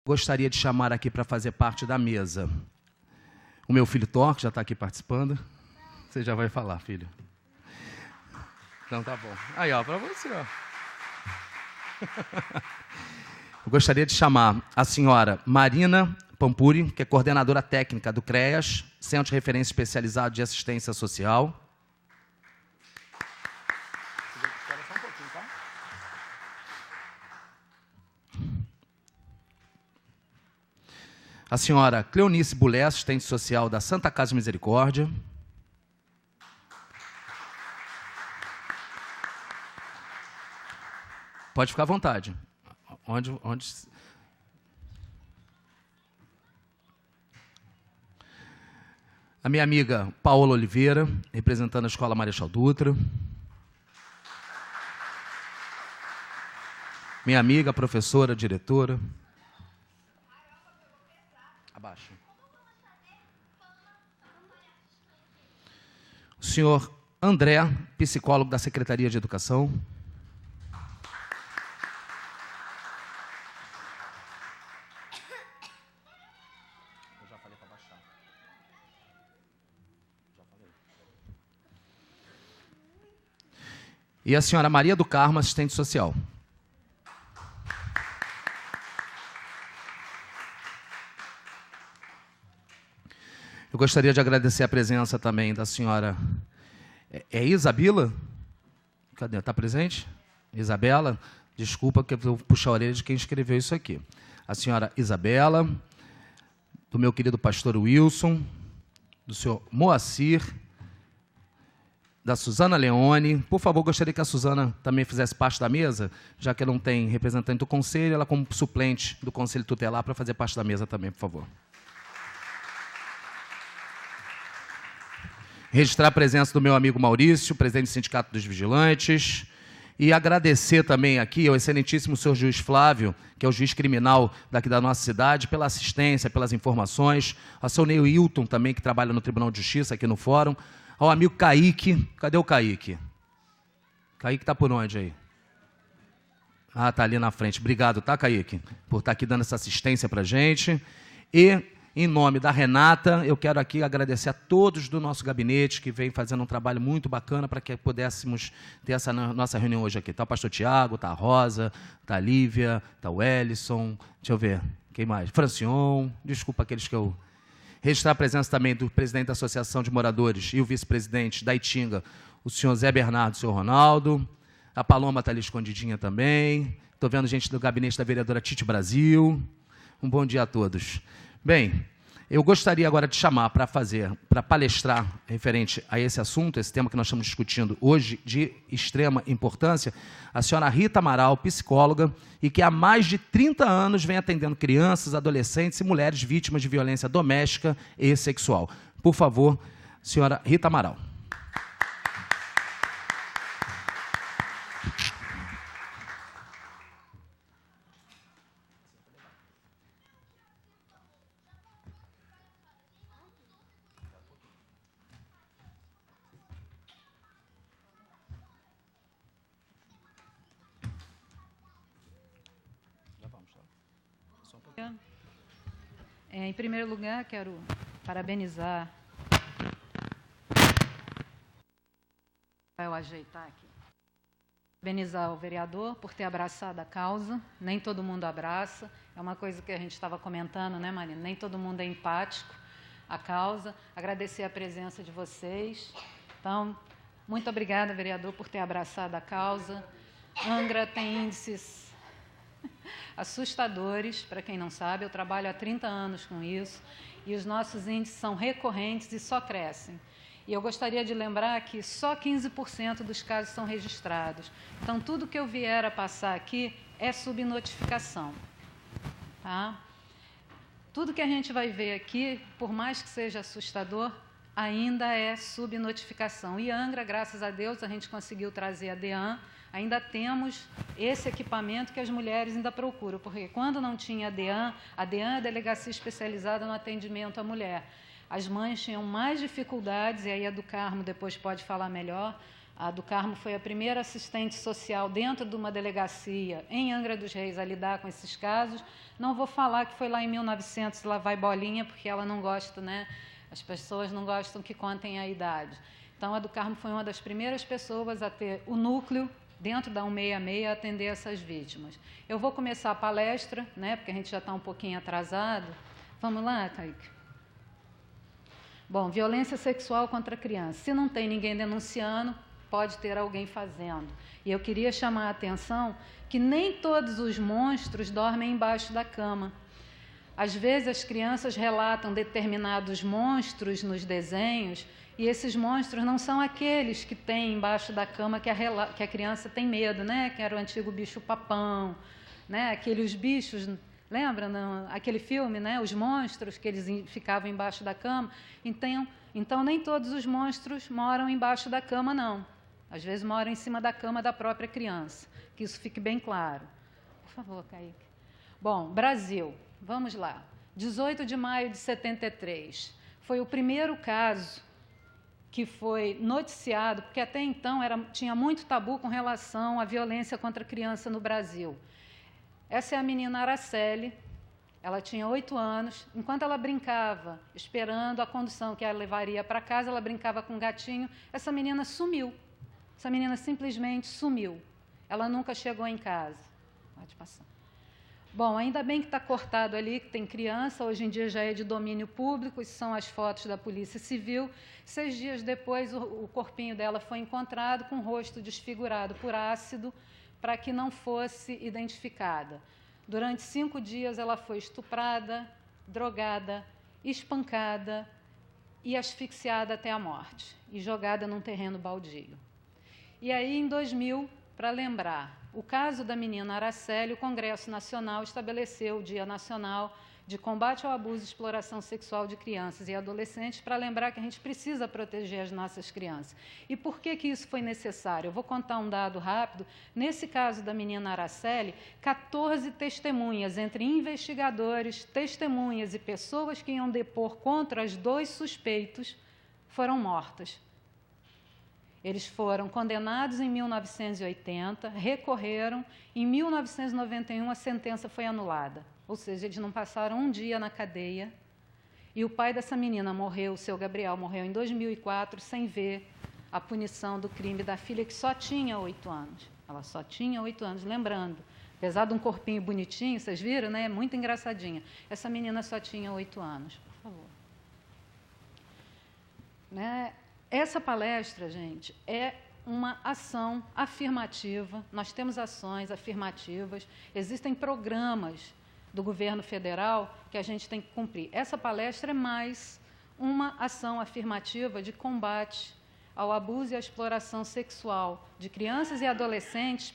Gostaria de chamar aqui para fazer parte da mesa o meu filho Thor, que já está aqui participando. Você já vai falar, filho. Então tá bom. Aí, ó, para você, ó. Eu gostaria de chamar a senhora Marina Pampuri, que é coordenadora técnica do CREAS, Centro de Referência Especializado de Assistência Social. Espera só um pouquinho, tá? A senhora Cleonice Bulé, assistente social da Santa Casa de Misericórdia. Pode ficar à vontade. Onde... A minha amiga Paola Oliveira, representando a Escola Marechal Dutra. Minha amiga, professora, diretora. Abaixa. O senhor André, psicólogo da Secretaria de Educação. Eu já falei para baixar. Já falei. E a senhora Maria do Carmo, assistente social. Eu gostaria de agradecer a presença também da senhora... É Isabela? Cadê? Está presente? Isabela? Desculpa que eu vou puxar a orelha de quem escreveu isso aqui. A senhora Isabela, do meu querido pastor Wilson, do senhor Moacir, da Suzana Leone. Por favor, gostaria que a Suzana também fizesse parte da mesa, já que ela não tem representante do conselho, ela como suplente do conselho tutelar para fazer parte da mesa também, por favor. Registrar a presença do meu amigo Maurício, presidente do Sindicato dos Vigilantes, e agradecer também aqui ao excelentíssimo senhor juiz Flávio, que é o juiz criminal daqui da nossa cidade, pela assistência, pelas informações, ao seu Neilton também, que trabalha no Tribunal de Justiça, aqui no Fórum, ao amigo Kaique. Cadê o Kaique? Kaique está por onde aí? Ah, está ali na frente. Obrigado, tá, Kaique, por estar aqui dando essa assistência para a gente. E... em nome da Renata, eu quero aqui agradecer a todos do nosso gabinete que vem fazendo um trabalho muito bacana para que pudéssemos ter essa nossa reunião hoje aqui. Está o pastor Tiago, está a Rosa, está a Lívia, está o Ellison, deixa eu ver, quem mais? Francion, desculpa aqueles que eu... Registrar a presença também do presidente da Associação de Moradores e o vice-presidente da Itinga, o senhor Zé Bernardo e o senhor Ronaldo. A Paloma está ali escondidinha também. Estou vendo gente do gabinete da vereadora Tite Brasil. Um bom dia a todos. Bem, eu gostaria agora de chamar para palestrar referente a esse assunto, esse tema que nós estamos discutindo hoje, de extrema importância, a senhora Rita Amaral, psicóloga, e que há mais de 30 anos vem atendendo crianças, adolescentes e mulheres vítimas de violência doméstica e sexual. Por favor, senhora Rita Amaral. Em primeiro lugar, quero parabenizar... Vai eu ajeitar aqui. Parabenizar o vereador por ter abraçado a causa. Nem todo mundo abraça. É uma coisa que a gente estava comentando, né, Marina? Nem todo mundo é empático à causa. Agradecer a presença de vocês. Então, muito obrigada, vereador, por ter abraçado a causa. Angra tem índices assustadores, para quem não sabe, eu trabalho há 30 anos com isso, e os nossos índices são recorrentes e só crescem. E eu gostaria de lembrar que só 15% dos casos são registrados. Então, tudo que eu vier a passar aqui é subnotificação. Tá? Tudo que a gente vai ver aqui, por mais que seja assustador, ainda é subnotificação. E Angra, graças a Deus, a gente conseguiu trazer a DEAN. Ainda temos esse equipamento que as mulheres ainda procuram, porque quando não tinha a DEAN é a Delegacia Especializada no Atendimento à Mulher. As mães tinham mais dificuldades, e aí a do Carmo depois pode falar melhor, A do Carmo foi a primeira assistente social dentro de uma delegacia em Angra dos Reis a lidar com esses casos. Não vou falar que foi lá em 1900, lá vai bolinha, porque ela não gosta, né? As pessoas não gostam que contem a idade. Então, a do Carmo foi uma das primeiras pessoas a ter o núcleo dentro da 166 a atender essas vítimas. Eu vou começar a palestra, né? Porque a gente já está um pouquinho atrasado. Vamos lá, Kaique? Bom, violência sexual contra a criança. Se não tem ninguém denunciando, pode ter alguém fazendo. E eu queria chamar a atenção que nem todos os monstros dormem embaixo da cama. Às vezes as crianças relatam determinados monstros nos desenhos e esses monstros não são aqueles que tem embaixo da cama que a criança tem medo, né? Que era o antigo bicho-papão, né? Aqueles bichos, lembra? Aquele filme, né? Os monstros que eles ficavam embaixo da cama. Então nem todos os monstros moram embaixo da cama, não. Às vezes moram em cima da cama da própria criança. Que isso fique bem claro. Por favor, Kaique. Bom, Brasil. Vamos lá. 18 de maio de 73. Foi o primeiro caso que foi noticiado, porque até então tinha muito tabu com relação à violência contra a criança no Brasil. Essa é a menina Araceli. Ela tinha 8 anos. Enquanto ela brincava, esperando a condução que ela levaria para casa, ela brincava com um gatinho. Essa menina sumiu. Essa menina simplesmente sumiu. Ela nunca chegou em casa. Pode passar. Bom, ainda bem que está cortado ali, que tem criança, hoje em dia já é de domínio público, isso são as fotos da Polícia Civil. 6 dias depois, o corpinho dela foi encontrado com o rosto desfigurado por ácido, para que não fosse identificada. Durante 5 dias, ela foi estuprada, drogada, espancada e asfixiada até a morte, e jogada num terreno baldio. E aí, em 2000, para lembrar o caso da menina Araceli, o Congresso Nacional estabeleceu o Dia Nacional de Combate ao Abuso e Exploração Sexual de Crianças e Adolescentes, para lembrar que a gente precisa proteger as nossas crianças. E por que isso foi necessário? Eu vou contar um dado rápido. Nesse caso da menina Araceli, 14 testemunhas, entre investigadores, testemunhas e pessoas que iam depor contra os 2 suspeitos, foram mortas. Eles foram condenados em 1980, recorreram, em 1991 a sentença foi anulada, ou seja, eles não passaram um dia na cadeia, e o pai dessa menina morreu, o seu Gabriel, morreu em 2004, sem ver a punição do crime da filha, que só tinha 8 anos. Ela só tinha 8 anos, lembrando, apesar de um corpinho bonitinho, vocês viram, né? Muito engraçadinha. Essa menina só tinha 8 anos, por favor. Né? Essa palestra, gente, é uma ação afirmativa. Nós temos ações afirmativas, existem programas do governo federal que a gente tem que cumprir. Essa palestra é mais uma ação afirmativa de combate ao abuso e à exploração sexual de crianças e adolescentes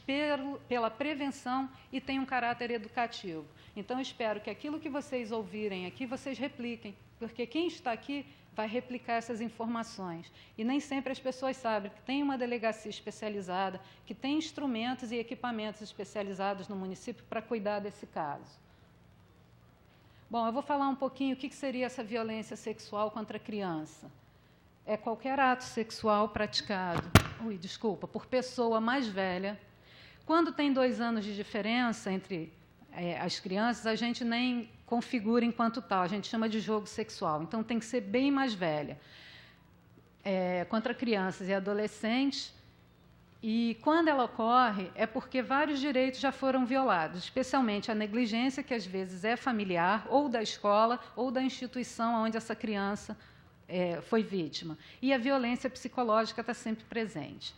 pela prevenção e tem um caráter educativo. Então, eu espero que aquilo que vocês ouvirem aqui, vocês repliquem, porque quem está aqui vai replicar essas informações. E nem sempre as pessoas sabem que tem uma delegacia especializada, que tem instrumentos e equipamentos especializados no município para cuidar desse caso. Bom, eu vou falar um pouquinho o que seria essa violência sexual contra a criança. É qualquer ato sexual praticado, por pessoa mais velha. Quando tem 2 anos de diferença entre as crianças, a gente nem configura enquanto tal, a gente chama de jogo sexual. Então, tem que ser bem mais velha. Contra crianças e adolescentes. E, quando ela ocorre, é porque vários direitos já foram violados, especialmente a negligência, que às vezes é familiar, ou da escola, ou da instituição onde essa criança foi vítima. E a violência psicológica está sempre presente.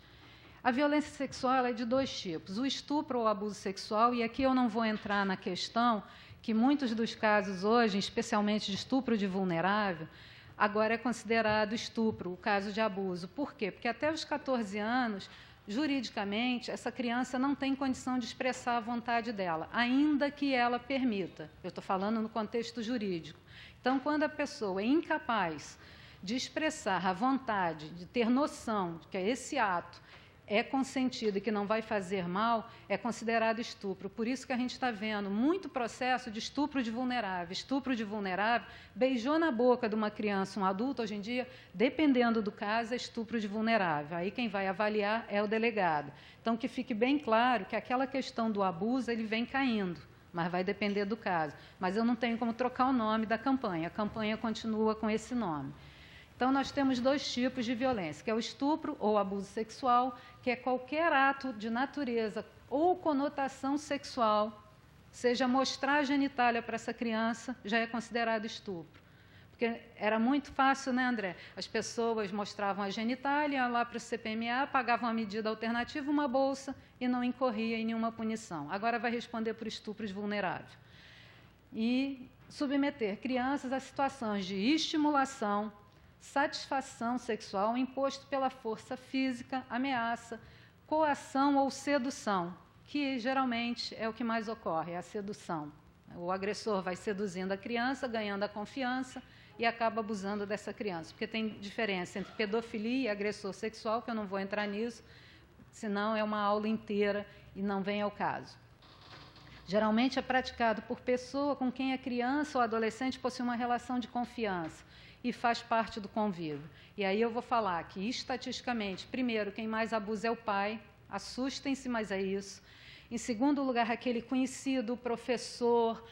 A violência sexual é de 2 tipos, o estupro ou o abuso sexual, e aqui eu não vou entrar na questão que muitos dos casos hoje, especialmente de estupro de vulnerável, agora é considerado estupro, o caso de abuso. Por quê? Porque até os 14 anos, juridicamente, essa criança não tem condição de expressar a vontade dela, ainda que ela permita. Eu estou falando no contexto jurídico. Então, quando a pessoa é incapaz de expressar a vontade, de ter noção de que esse ato é consentido e que não vai fazer mal, é considerado estupro. Por isso que a gente está vendo muito processo de estupro de vulnerável. Estupro de vulnerável, beijou na boca de uma criança, um adulto, hoje em dia, dependendo do caso, é estupro de vulnerável. Aí quem vai avaliar é o delegado. Então, que fique bem claro que aquela questão do abuso, ele vem caindo, mas vai depender do caso. Mas eu não tenho como trocar o nome da campanha. A campanha continua com esse nome. Então, nós temos dois tipos de violência, que é o estupro ou abuso sexual, que é qualquer ato de natureza ou conotação sexual, seja mostrar a genitália para essa criança, já é considerado estupro. Porque era muito fácil, né, André? As pessoas mostravam a genitália, iam lá para o CPMA, pagavam a medida alternativa, uma bolsa, e não incorria em nenhuma punição. Agora vai responder por estupro de vulnerável. E submeter crianças a situações de estimulação, satisfação sexual imposto pela força física, ameaça, coação ou sedução, que geralmente é o que mais ocorre, é a sedução. O agressor vai seduzindo a criança, ganhando a confiança e acaba abusando dessa criança. Porque tem diferença entre pedofilia e agressor sexual, que eu não vou entrar nisso, senão é uma aula inteira e não vem ao caso. Geralmente é praticado por pessoa com quem a criança ou adolescente possui uma relação de confiança e faz parte do convívio. E aí eu vou falar que, estatisticamente, primeiro, quem mais abusa é o pai, assustem-se, mas é isso. Em segundo lugar, aquele conhecido, o professor,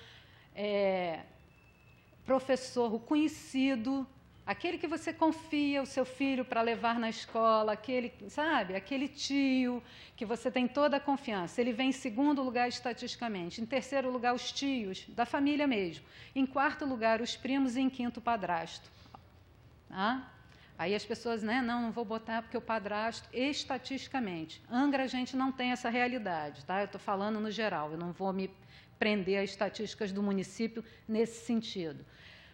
o conhecido, aquele que você confia o seu filho para levar na escola, aquele, sabe, aquele tio que você tem toda a confiança. Ele vem em segundo lugar estatisticamente. Em terceiro lugar, os tios, da família mesmo. Em quarto lugar, os primos e em quinto, o padrasto. Tá? Aí as pessoas, né, não vou botar porque o padrasto, estatisticamente. Angra, a gente não tem essa realidade, tá? Eu estou falando no geral, eu não vou me prender às estatísticas do município nesse sentido.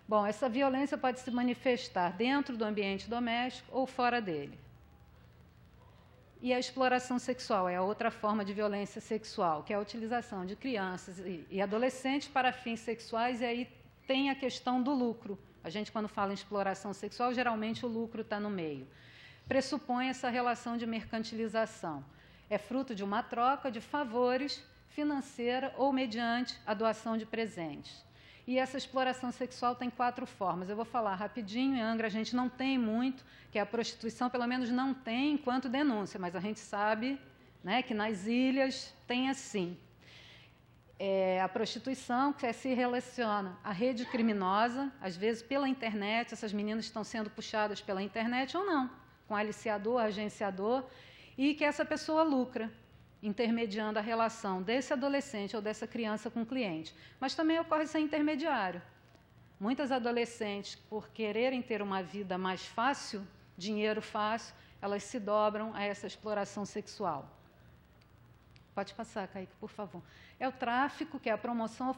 Bom, essa violência pode se manifestar dentro do ambiente doméstico ou fora dele. E a exploração sexual é a outra forma de violência sexual, que é a utilização de crianças e adolescentes para fins sexuais, e aí tem a questão do lucro. A gente, quando fala em exploração sexual, geralmente o lucro está no meio. Pressupõe essa relação de mercantilização. É fruto de uma troca de favores financeira ou mediante a doação de presentes. E essa exploração sexual tem 4 formas. Eu vou falar rapidinho. Em Angra a gente não tem muito, que é a prostituição, pelo menos não tem enquanto denúncia, mas a gente sabe, né, que nas ilhas tem assim. A prostituição, que se relaciona à rede criminosa, às vezes pela internet, essas meninas estão sendo puxadas pela internet ou não, com aliciador, agenciador, e que essa pessoa lucra, intermediando a relação desse adolescente ou dessa criança com o cliente. Mas também ocorre sem intermediário. Muitas adolescentes, por quererem ter uma vida mais fácil, dinheiro fácil, elas se dobram a essa exploração sexual. Pode passar, Kaique, por favor. É o tráfico, que é a promoção ou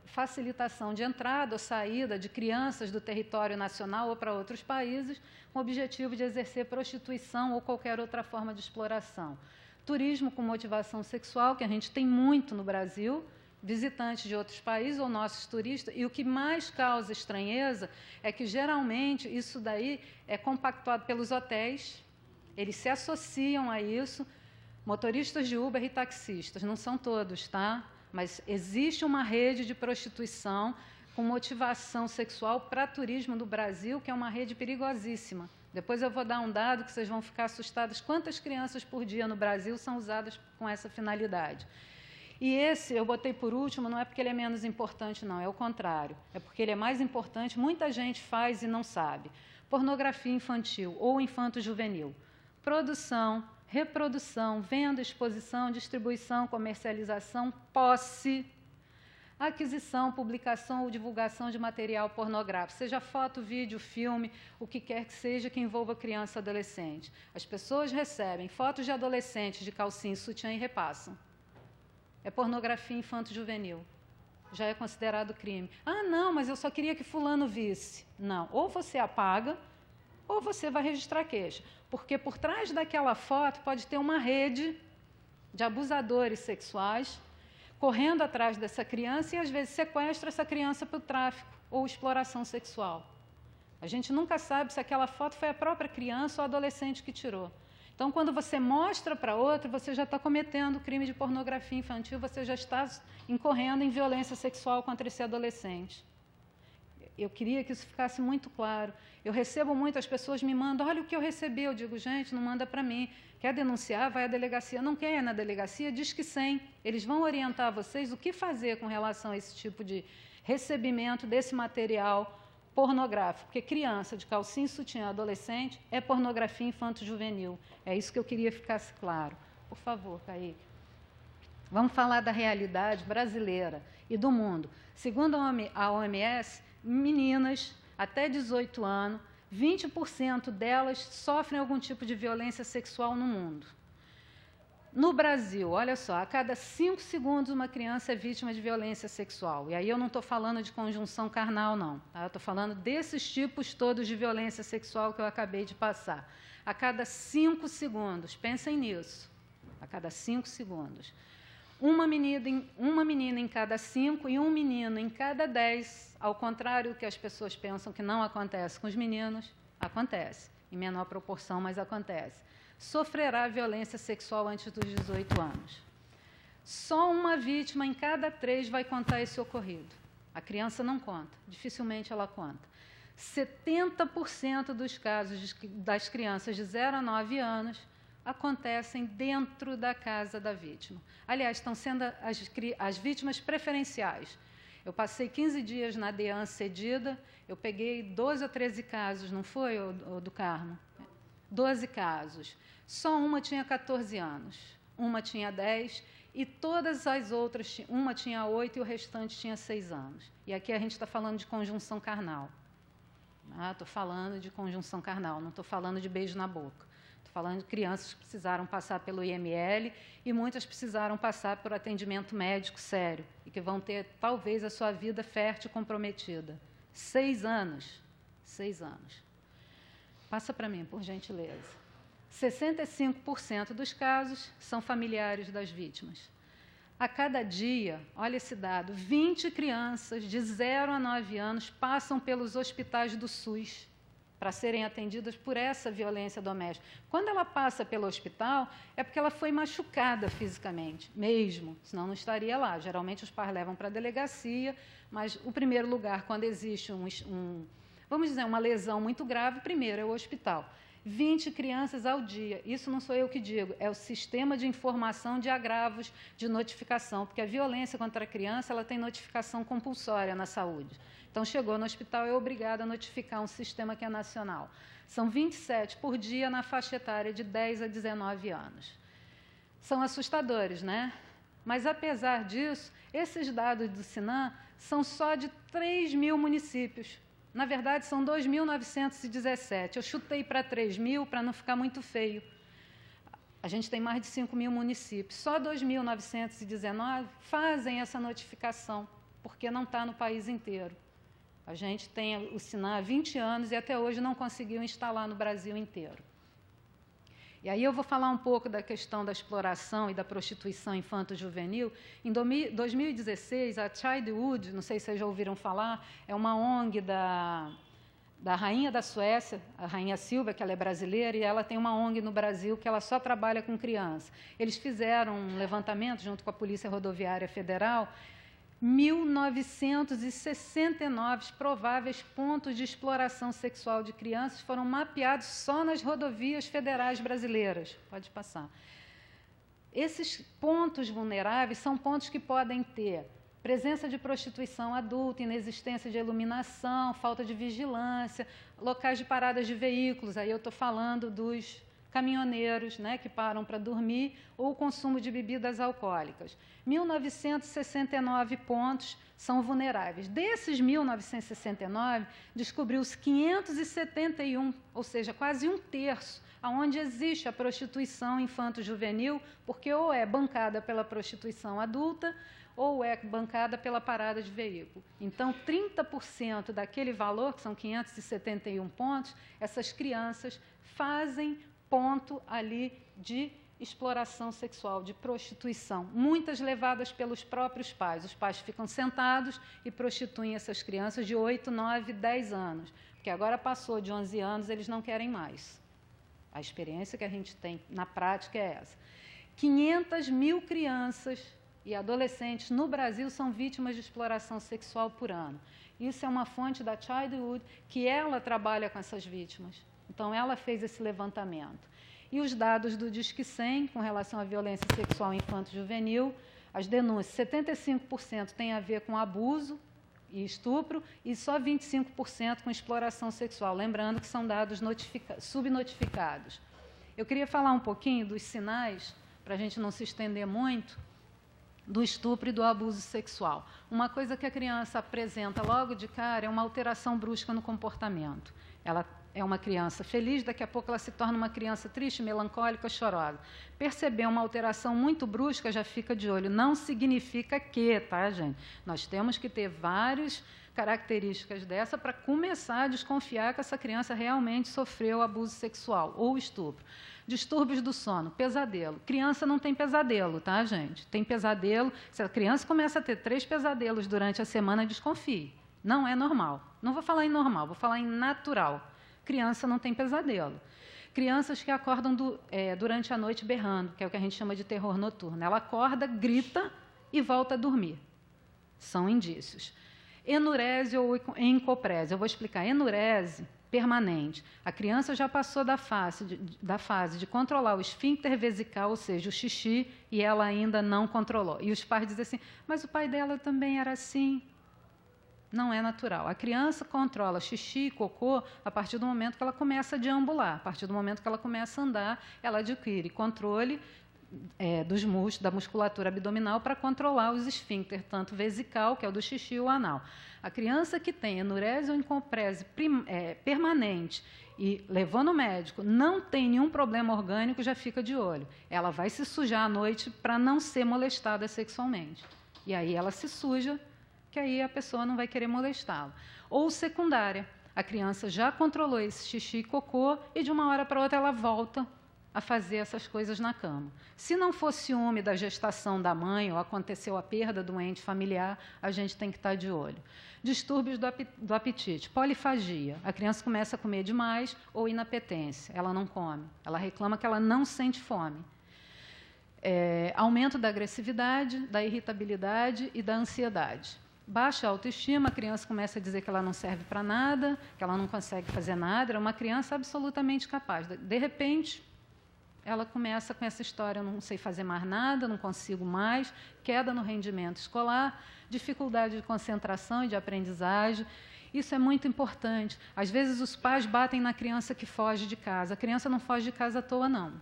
facilitação de entrada ou saída de crianças do território nacional ou para outros países, com o objetivo de exercer prostituição ou qualquer outra forma de exploração. Turismo com motivação sexual, que a gente tem muito no Brasil, visitantes de outros países ou nossos turistas, e o que mais causa estranheza é que, geralmente, isso daí é compactuado pelos hotéis, eles se associam a isso. Motoristas de Uber e taxistas, não são todos, tá? Mas existe uma rede de prostituição com motivação sexual para turismo no Brasil, que é uma rede perigosíssima. Depois eu vou dar um dado que vocês vão ficar assustados. Quantas crianças por dia no Brasil são usadas com essa finalidade? E esse eu botei por último, não é porque ele é menos importante, não, é o contrário. É porque ele é mais importante, muita gente faz e não sabe. Pornografia infantil ou infanto-juvenil. Produção, reprodução, venda, exposição, distribuição, comercialização, posse, aquisição, publicação ou divulgação de material pornográfico, seja foto, vídeo, filme, o que quer que seja que envolva criança ou adolescente. As pessoas recebem fotos de adolescentes de calcinha e sutiã e repassam. É pornografia infanto-juvenil. Já é considerado crime. Ah, não, mas eu só queria que fulano visse. Não, ou você apaga, ou você vai registrar queixa. Porque por trás daquela foto pode ter uma rede de abusadores sexuais correndo atrás dessa criança e, às vezes, sequestra essa criança para o tráfico ou exploração sexual. A gente nunca sabe se aquela foto foi a própria criança ou adolescente que tirou. Então, quando você mostra para outro, você já está cometendo crime de pornografia infantil, você já está incorrendo em violência sexual contra esse adolescente. Eu queria que isso ficasse muito claro. Eu recebo muito, as pessoas me mandam, olha o que eu recebi. Eu digo, gente, não manda para mim. Quer denunciar? Vai à delegacia. Não quer ir na delegacia? Diz que sim. Eles vão orientar vocês o que fazer com relação a esse tipo de recebimento desse material pornográfico. Porque criança de calcinha e sutiã adolescente é pornografia infanto-juvenil. É isso que eu queria que ficasse claro. Por favor, Kaique. Vamos falar da realidade brasileira e do mundo. Segundo a OMS, meninas até 18 anos, 20% delas sofrem algum tipo de violência sexual no mundo. No Brasil, olha só, a cada 5 segundos uma criança é vítima de violência sexual. E aí eu não estou falando de conjunção carnal, não. Tá? Eu estou falando desses tipos todos de violência sexual que eu acabei de passar. A cada 5 segundos, pensem nisso, a cada 5 segundos. Uma menina em cada 5 e um menino em cada 10, ao contrário do que as pessoas pensam que não acontece com os meninos, acontece, em menor proporção, mas acontece. Sofrerá violência sexual antes dos 18 anos. Só uma vítima em cada 3 vai contar esse ocorrido. A criança não conta, dificilmente ela conta. 70% dos casos das crianças de 0 a 9 anos acontecem dentro da casa da vítima. Aliás, estão sendo as vítimas preferenciais. Eu passei 15 dias na DEAN cedida, eu peguei 12 ou 13 casos, não foi, do Carmo? 12 casos. Só uma tinha 14 anos, uma tinha 10 e todas as outras, uma tinha 8 e o restante tinha 6 anos. E aqui a gente está falando de conjunção carnal. Estou falando de conjunção carnal, não estou falando de beijo na boca. Estou falando de crianças que precisaram passar pelo IML e muitas precisaram passar por atendimento médico sério e que vão ter, talvez, a sua vida fértil comprometida. 6 anos. 6 anos. Passa para mim, por gentileza. 65% dos casos são familiares das vítimas. A cada dia, olha esse dado, 20 crianças de 0 a 9 anos passam pelos hospitais do SUS para serem atendidas por essa violência doméstica. Quando ela passa pelo hospital, é porque ela foi machucada fisicamente, mesmo, senão não estaria lá. Geralmente os pais levam para a delegacia, mas o primeiro lugar, quando existe vamos dizer, uma lesão muito grave, primeiro é o hospital. 20 crianças ao dia, isso não sou eu que digo, é o sistema de informação de agravos de notificação, porque a violência contra a criança ela tem notificação compulsória na saúde. Então, chegou no hospital, é obrigado a notificar um sistema que é nacional. São 27 por dia na faixa etária de 10 a 19 anos. São assustadores, né? Mas, apesar disso, esses dados do SINAM são só de 3.000 municípios. Na verdade, são 2.917. Eu chutei para 3.000 para não ficar muito feio. A gente tem mais de 5.000 municípios. Só 2.919 fazem essa notificação, porque não está no país inteiro. A gente tem o SINAM há 20 anos e até hoje não conseguiu instalar no Brasil inteiro. E aí eu vou falar um pouco da questão da exploração e da prostituição infanto-juvenil. Em 2016, a Childhood, não sei se vocês já ouviram falar, é uma ONG da rainha da Suécia, a rainha Silvia, que ela é brasileira, e ela tem uma ONG no Brasil que ela só trabalha com criança. Eles fizeram um levantamento junto com a Polícia Rodoviária Federal, 1.969 prováveis pontos de exploração sexual de crianças foram mapeados só nas rodovias federais brasileiras. Pode passar. Esses pontos vulneráveis são pontos que podem ter presença de prostituição adulta, inexistência de iluminação, falta de vigilância, locais de paradas de veículos. Aí eu estou falando dos caminhoneiros, né, que param para dormir, ou o consumo de bebidas alcoólicas. 1.969 pontos são vulneráveis. Desses 1.969, descobriu-se 571, ou seja, quase 1/3, onde existe a prostituição infanto-juvenil, porque ou é bancada pela prostituição adulta, ou é bancada pela parada de veículo. Então, 30% daquele valor, que são 571 pontos, essas crianças fazem ponto ali de exploração sexual, de prostituição, muitas levadas pelos próprios pais. Os pais ficam sentados e prostituem essas crianças de 8, 9, 10 anos, porque agora passou de 11 anos, eles não querem mais. A experiência que a gente tem na prática é essa. 500 mil crianças e adolescentes no Brasil são vítimas de exploração sexual por ano. Isso é uma fonte da Childhood, que ela trabalha com essas vítimas. Então, ela fez esse levantamento. E os dados do Disque 100, com relação à violência sexual infanto-juvenil, as denúncias, 75% têm a ver com abuso e estupro, e só 25% com exploração sexual. Lembrando que são dados subnotificados. Eu queria falar um pouquinho dos sinais, para a gente não se estender muito, do estupro e do abuso sexual. Uma coisa que a criança apresenta logo de cara é uma alteração brusca no comportamento. Ela é uma criança feliz, daqui a pouco ela se torna uma criança triste, melancólica, chorosa. Perceber uma alteração muito brusca, já fica de olho. Não significa que, tá, gente? Nós temos que ter várias características dessa para começar a desconfiar que essa criança realmente sofreu abuso sexual ou estupro. Distúrbios do sono, pesadelo. Criança não tem pesadelo, tá, gente? Tem pesadelo. Se a criança começa a ter 3 pesadelos durante a semana, desconfie. Não é normal. Não vou falar em normal, vou falar em natural. Criança não tem pesadelo. Crianças que acordam durante a noite berrando, que é o que a gente chama de terror noturno. Ela acorda, grita e volta a dormir. São indícios. Enurese ou encoprese. Eu vou explicar. Enurese permanente. A criança já passou da fase de controlar o esfíncter vesical, ou seja, o xixi, e ela ainda não controlou. E os pais dizem assim, mas o pai dela também era assim. Não é natural. A criança controla xixi e cocô a partir do momento que ela começa a deambular. A partir do momento que ela começa a andar, ela adquire controle dos músculos, da musculatura abdominal para controlar os esfíncter, tanto vesical, que é o do xixi, e o anal. A criança que tem enurese ou encoprese permanente e levou no médico, não tem nenhum problema orgânico, já fica de olho. Ela vai se sujar à noite para não ser molestada sexualmente. E aí ela se suja, que aí a pessoa não vai querer molestá-la. Ou secundária, a criança já controlou esse xixi e cocô e de uma hora para outra ela volta a fazer essas coisas na cama. Se não for ciúme da gestação da mãe ou aconteceu a perda do ente familiar, a gente tem que estar de olho. Distúrbios do apetite, polifagia. A criança começa a comer demais ou inapetência, ela não come. Ela reclama que ela não sente fome. Aumento da agressividade, da irritabilidade e da ansiedade. Baixa autoestima, a criança começa a dizer que ela não serve para nada, que ela não consegue fazer nada, é uma criança absolutamente capaz. De repente, ela começa com essa história, eu não sei fazer mais nada, não consigo mais, queda no rendimento escolar, dificuldade de concentração e de aprendizagem. Isso é muito importante. Às vezes os pais batem na criança que foge de casa. A criança não foge de casa à toa, não.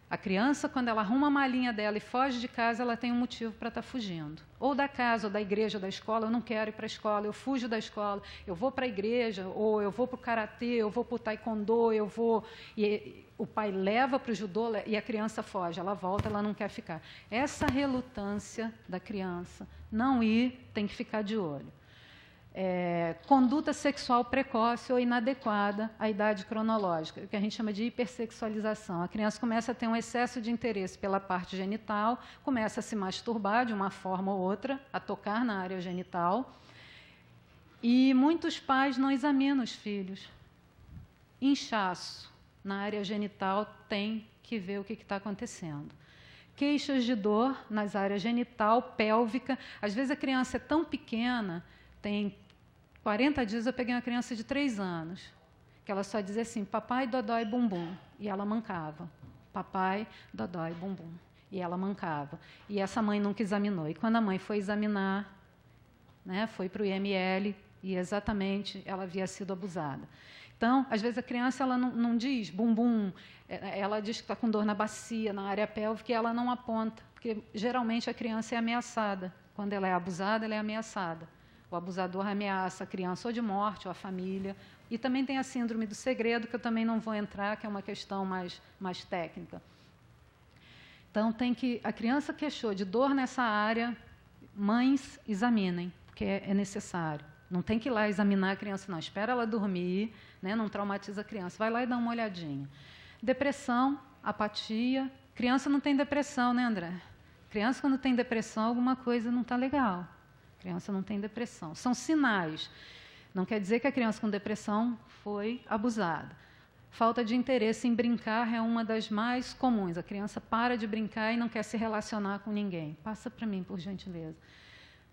A criança, quando ela arruma a malinha dela e foge de casa, ela tem um motivo para estar fugindo. Ou da casa, ou da igreja, ou da escola. Eu não quero ir para a escola, eu fujo da escola. Eu vou para a igreja, ou eu vou para o karatê, eu vou para o taekwondo, eu vou... E o pai leva para o judô e a criança foge. Ela volta, ela não quer ficar. Essa relutância da criança não ir, tem que ficar de olho. Conduta sexual precoce ou inadequada à idade cronológica, o que a gente chama de hipersexualização. A criança começa a ter um excesso de interesse pela parte genital, começa a se masturbar de uma forma ou outra, a tocar na área genital, e muitos pais não examinam os filhos. Inchaço na área genital, tem que ver o que está acontecendo. Queixas de dor nas áreas genital, pélvica. Às vezes a criança é tão pequena, tem 40 dias eu peguei uma criança de 3 anos, que ela só dizia assim, papai, dodói, bumbum. E ela mancava. Papai, dodói, bumbum. E ela mancava. E essa mãe nunca examinou. E quando a mãe foi examinar, né, foi para o IML, e exatamente ela havia sido abusada. Então, às vezes a criança ela não diz bumbum, ela diz que está com dor na bacia, na área pélvica, e ela não aponta, porque geralmente a criança é ameaçada. Quando ela é abusada, ela é ameaçada. O abusador ameaça a criança ou de morte ou a família. E também tem a síndrome do segredo, que eu também não vou entrar, que é uma questão mais técnica. Então, a criança queixou de dor nessa área, mães examinem, porque é necessário. Não tem que ir lá examinar a criança, não. Espera ela dormir, né? Não traumatiza a criança. Vai lá e dá uma olhadinha. Depressão, apatia. Criança não tem depressão, né, André? Criança, quando tem depressão, alguma coisa não está legal. Criança não tem depressão. São sinais. Não quer dizer que a criança com depressão foi abusada. Falta de interesse em brincar é uma das mais comuns. A criança para de brincar e não quer se relacionar com ninguém. Passa para mim, por gentileza.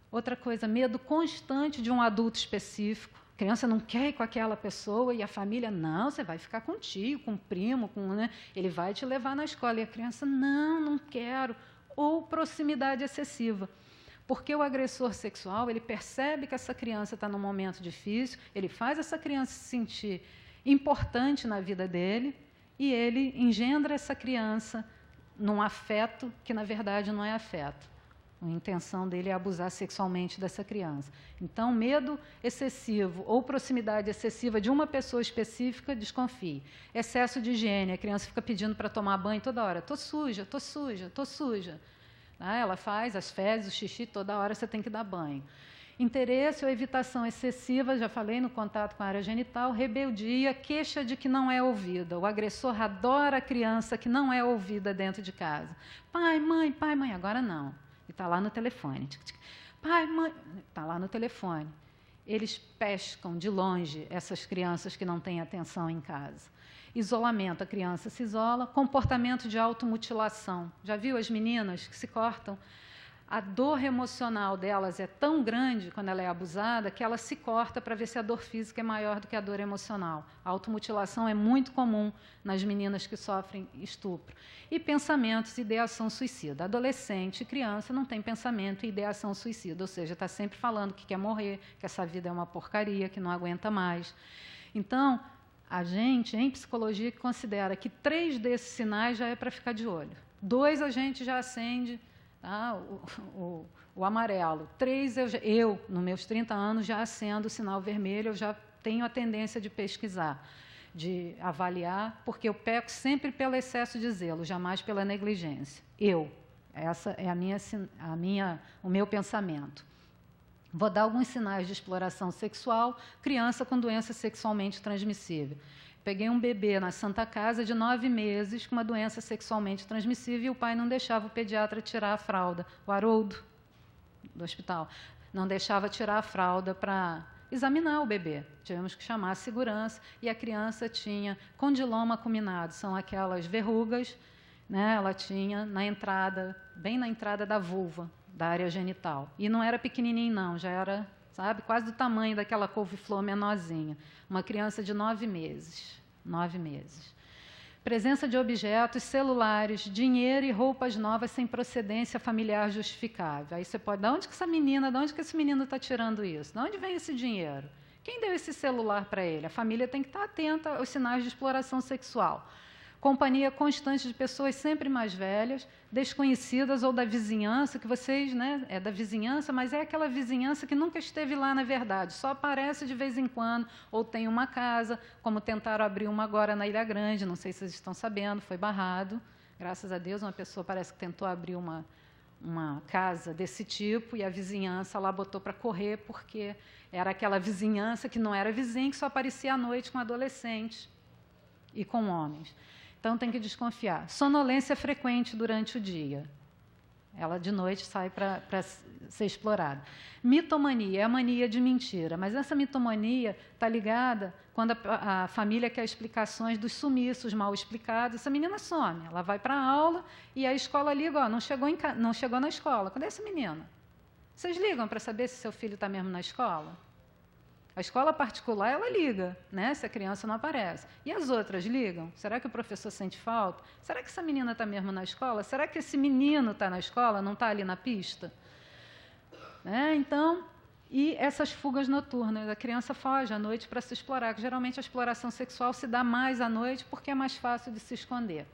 Outra coisa, medo constante de um adulto específico. A criança não quer ir com aquela pessoa e a família, não, você vai ficar com o tio, com o primo, né? Ele vai te levar na escola. E a criança, não quero. Ou proximidade excessiva. Porque o agressor sexual, ele percebe que essa criança está num momento difícil, ele faz essa criança se sentir importante na vida dele e ele engendra essa criança num afeto que, na verdade, não é afeto. A intenção dele é abusar sexualmente dessa criança. Então, medo excessivo ou proximidade excessiva de uma pessoa específica, desconfie. Excesso de higiene, a criança fica pedindo para tomar banho toda hora. Estou suja, estou suja, estou suja. Ela faz as fezes, o xixi, toda hora você tem que dar banho. Interesse ou evitação excessiva, já falei no contato com a área genital, rebeldia, queixa de que não é ouvida. O agressor adora a criança que não é ouvida dentro de casa. Pai, mãe, agora não. E está lá no telefone. Pai, mãe, está lá no telefone. Eles pescam de longe essas crianças que não têm atenção em casa. Isolamento, a criança se isola. Comportamento de automutilação. Já viu as meninas que se cortam? A dor emocional delas é tão grande quando ela é abusada que ela se corta para ver se a dor física é maior do que a dor emocional. A automutilação é muito comum nas meninas que sofrem estupro. E pensamentos, ideação suicida. Adolescente e criança não tem pensamento e ideação suicida, ou seja, está sempre falando que quer morrer, que essa vida é uma porcaria, que não aguenta mais. Então, a gente, em psicologia, considera que 3 desses sinais já é para ficar de olho. 2 a gente já acende o amarelo. 3, eu, nos meus 30 anos, já acendo o sinal vermelho, eu já tenho a tendência de pesquisar, de avaliar, porque eu peco sempre pelo excesso de zelo, jamais pela negligência. Essa é o meu pensamento. Vou dar alguns sinais de exploração sexual, criança com doença sexualmente transmissível. Peguei um bebê na Santa Casa de 9 meses com uma doença sexualmente transmissível e o pai não deixava o pediatra tirar a fralda. O Haroldo, do hospital, não deixava tirar a fralda para examinar o bebê. Tivemos que chamar a segurança e a criança tinha condiloma acuminado, são aquelas verrugas, né? Ela tinha na entrada, bem na entrada da vulva, da área genital. E não era pequenininho, não, já era, sabe, quase do tamanho daquela couve-flor menorzinha. Uma criança de 9 meses. 9 meses. Presença de objetos, celulares, dinheiro e roupas novas sem procedência familiar justificável. Aí você pode, de onde que esse menino está tirando isso? De onde vem esse dinheiro? Quem deu esse celular para ele? A família tem que estar atenta aos sinais de exploração sexual. Companhia constante de pessoas sempre mais velhas, desconhecidas ou da vizinhança, que vocês, né, é da vizinhança, mas é aquela vizinhança que nunca esteve lá na verdade, só aparece de vez em quando, ou tem uma casa, como tentaram abrir uma agora na Ilha Grande, não sei se vocês estão sabendo, foi barrado. Graças a Deus, uma pessoa parece que tentou abrir uma casa desse tipo e a vizinhança lá botou para correr, porque era aquela vizinhança que não era vizinha, que só aparecia à noite com adolescentes e com homens. Então, tem que desconfiar. Sonolência frequente durante o dia. Ela, de noite, sai para ser explorada. Mitomania é a mania de mentira, mas essa mitomania está ligada quando a família quer explicações dos sumiços mal explicados. Essa menina some, ela vai para a aula e a escola liga, não chegou na escola. Cadê essa menina? Vocês ligam para saber se seu filho está mesmo na escola? A escola particular, ela liga, né, se a criança não aparece. E as outras ligam? Será que o professor sente falta? Será que essa menina está mesmo na escola? Será que esse menino está na escola, não está ali na pista? Então, e essas fugas noturnas. A criança foge à noite para se explorar, que geralmente a exploração sexual se dá mais à noite porque é mais fácil de se esconder.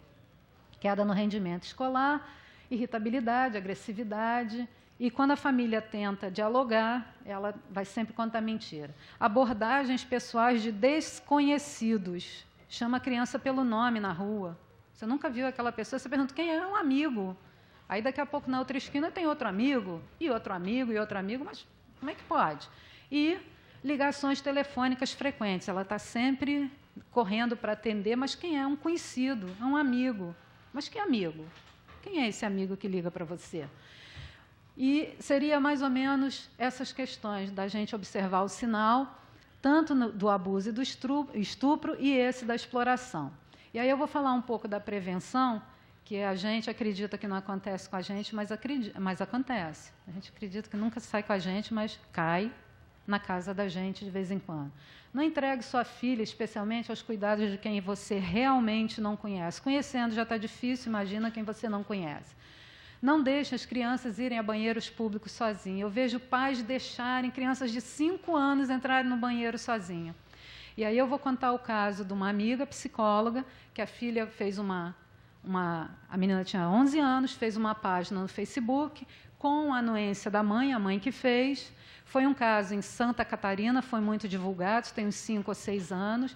Queda no rendimento escolar, irritabilidade, agressividade. E quando a família tenta dialogar, ela vai sempre contar mentira. Abordagens pessoais de desconhecidos. Chama a criança pelo nome na rua. Você nunca viu aquela pessoa, você pergunta quem é, um amigo. Aí daqui a pouco na outra esquina tem outro amigo, e outro amigo, e outro amigo, mas como é que pode? E ligações telefônicas frequentes. Ela está sempre correndo para atender, mas quem é? Um conhecido, é um amigo. Mas que amigo? Quem é esse amigo que liga para você? E seria mais ou menos essas questões da gente observar o sinal, tanto do abuso e do estupro e esse da exploração. E aí eu vou falar um pouco da prevenção, que a gente acredita que não acontece com a gente, mas acontece. A gente acredita que nunca sai com a gente, mas cai na casa da gente de vez em quando. Não entregue sua filha, especialmente, aos cuidados de quem você realmente não conhece. Conhecendo já está difícil, imagina quem você não conhece. Não deixe as crianças irem a banheiros públicos sozinhas. Eu vejo pais deixarem crianças de 5 anos entrarem no banheiro sozinha. E aí eu vou contar o caso de uma amiga psicóloga, que a filha fez a menina tinha 11 anos, fez uma página no Facebook com a anuência da mãe, a mãe que fez. Foi um caso em Santa Catarina, foi muito divulgado, tem uns 5 ou 6 anos.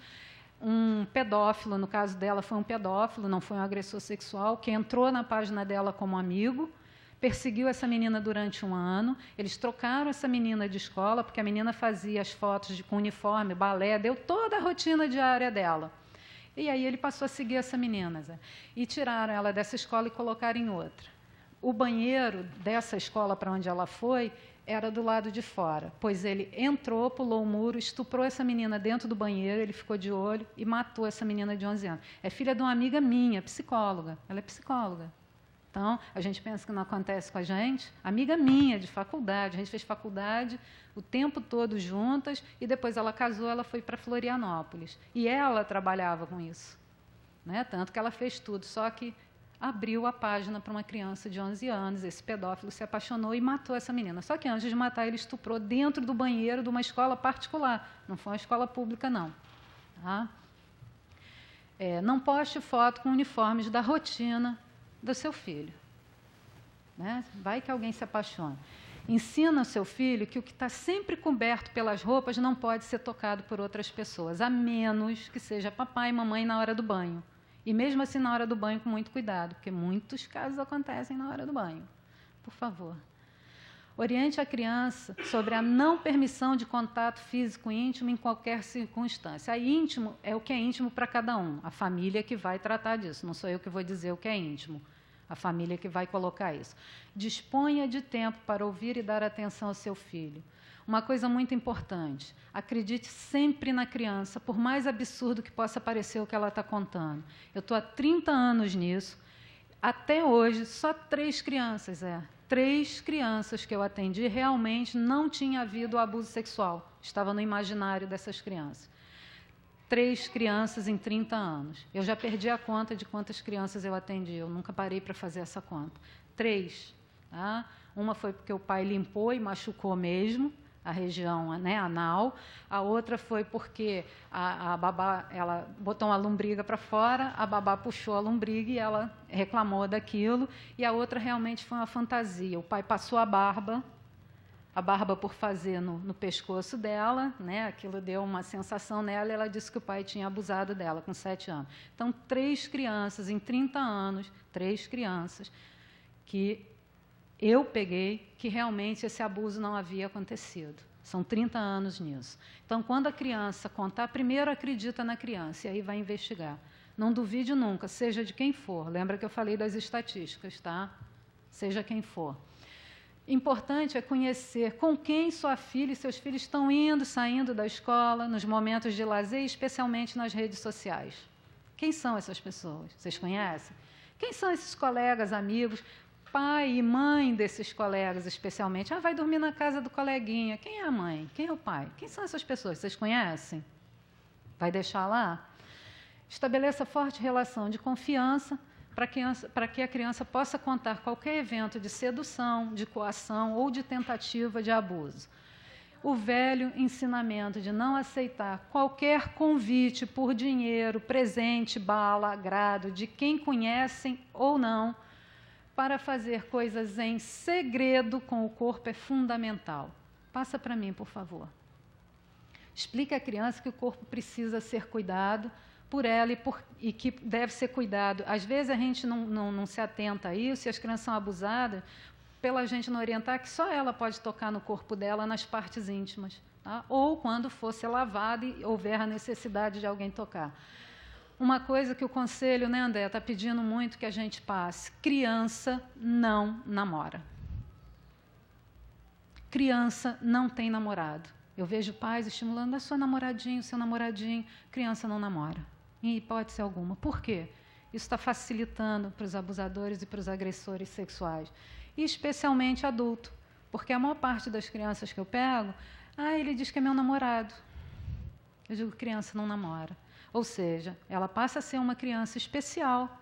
Um pedófilo, no caso dela foi um pedófilo, não foi um agressor sexual, que entrou na página dela como amigo, perseguiu essa menina durante 1 ano. Eles trocaram essa menina de escola, porque a menina fazia as fotos com uniforme, balé, deu toda a rotina diária dela. E aí ele passou a seguir essa menina, Zé, e tiraram ela dessa escola e colocaram em outra. O banheiro dessa escola para onde ela foi era do lado de fora, pois ele entrou, pulou o muro, estuprou essa menina dentro do banheiro, ele ficou de olho e matou essa menina de 11 anos. É filha de uma amiga minha, psicóloga, ela é psicóloga. Então, a gente pensa que não acontece com a gente. Amiga minha, de faculdade, a gente fez faculdade o tempo todo juntas, e depois ela casou, ela foi para Florianópolis. E ela trabalhava com isso, né? Tanto que ela fez tudo, só que abriu a página para uma criança de 11 anos, esse pedófilo se apaixonou e matou essa menina. Só que antes de matar, ele estuprou dentro do banheiro de uma escola particular, não foi uma escola pública, não. Tá? Não poste foto com uniformes da rotina do seu filho. Né? Vai que alguém se apaixona. Ensina ao seu filho que o que está sempre coberto pelas roupas não pode ser tocado por outras pessoas, a menos que seja papai e mamãe na hora do banho. E mesmo assim, na hora do banho, com muito cuidado, porque muitos casos acontecem na hora do banho. Por favor. Oriente a criança sobre a não permissão de contato físico íntimo em qualquer circunstância. Íntimo é o que é íntimo para cada um. A família que vai tratar disso. Não sou eu que vou dizer o que é íntimo. A família que vai colocar isso. Disponha de tempo para ouvir e dar atenção ao seu filho. Uma coisa muito importante, acredite sempre na criança, por mais absurdo que possa parecer o que ela está contando. Eu estou há 30 anos nisso, até hoje, só 3 crianças, 3 crianças que eu atendi, realmente não tinha havido abuso sexual, estava no imaginário dessas crianças. 3 crianças em 30 anos. Eu já perdi a conta de quantas crianças eu atendi, eu nunca parei para fazer essa conta. 3. Tá? Uma foi porque o pai limpou e machucou mesmo, a região, né, anal. A outra foi porque a babá, ela botou uma lombriga para fora, a babá puxou a lombriga e ela reclamou daquilo. E a outra realmente foi uma fantasia. O pai passou a barba por fazer no pescoço dela, né, aquilo deu uma sensação nela, e ela disse que o pai tinha abusado dela com 7 anos. Então, 3 crianças em 30 anos, 3 crianças que eu peguei, que realmente esse abuso não havia acontecido. São 30 anos nisso. Então, quando a criança contar, primeiro acredita na criança, e aí vai investigar. Não duvide nunca, seja de quem for. Lembra que eu falei das estatísticas, tá? Seja quem for. Importante é conhecer com quem sua filha e seus filhos estão indo, saindo da escola, nos momentos de lazer, especialmente nas redes sociais. Quem são essas pessoas? Vocês conhecem? Quem são esses colegas, amigos? Pai e mãe desses colegas, especialmente. Vai dormir na casa do coleguinha. Quem é a mãe? Quem é o pai? Quem são essas pessoas? Vocês conhecem? Vai deixar lá? Estabeleça forte relação de confiança para que a criança possa contar qualquer evento de sedução, de coação ou de tentativa de abuso. O velho ensinamento de não aceitar qualquer convite por dinheiro, presente, bala, agrado, de quem conhecem ou não, para fazer coisas em segredo com o corpo é fundamental. Passa para mim, por favor. Explique à criança que o corpo precisa ser cuidado por ela e que deve ser cuidado. Às vezes a gente não se atenta a isso, e as crianças são abusadas, pela gente não orientar que só ela pode tocar no corpo dela, nas partes íntimas. Tá? Ou quando for ser lavada e houver a necessidade de alguém tocar. Uma coisa que o conselho, né, André, está pedindo muito que a gente passe. Criança não namora. Criança não tem namorado. Eu vejo pais estimulando, seu namoradinho, seu namoradinho. Criança não namora, em hipótese alguma. Por quê? Isso está facilitando para os abusadores e para os agressores sexuais. E especialmente adulto. Porque a maior parte das crianças que eu pego, ele diz que é meu namorado. Eu digo, criança não namora. Ou seja, ela passa a ser uma criança especial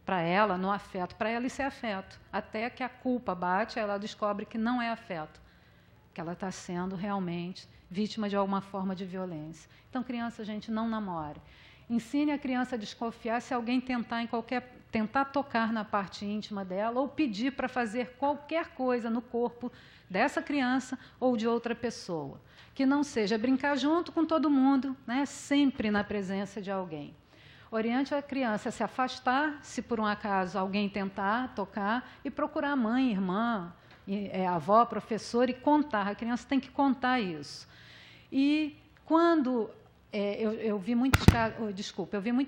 para ela, no afeto. Para ela isso é afeto. Até que a culpa bate, ela descobre que não é afeto. Que ela está sendo realmente vítima de alguma forma de violência. Então, criança, gente, não namore. Ensine a criança a desconfiar se alguém tentar tocar na parte íntima dela ou pedir para fazer qualquer coisa no corpo dessa criança ou de outra pessoa. Que não seja brincar junto com todo mundo, né? Sempre na presença de alguém. Oriente a criança a se afastar, se por um acaso alguém tentar tocar, e procurar a mãe, irmã, a avó, professor, e contar. A criança tem que contar isso. E quando eu vi muitos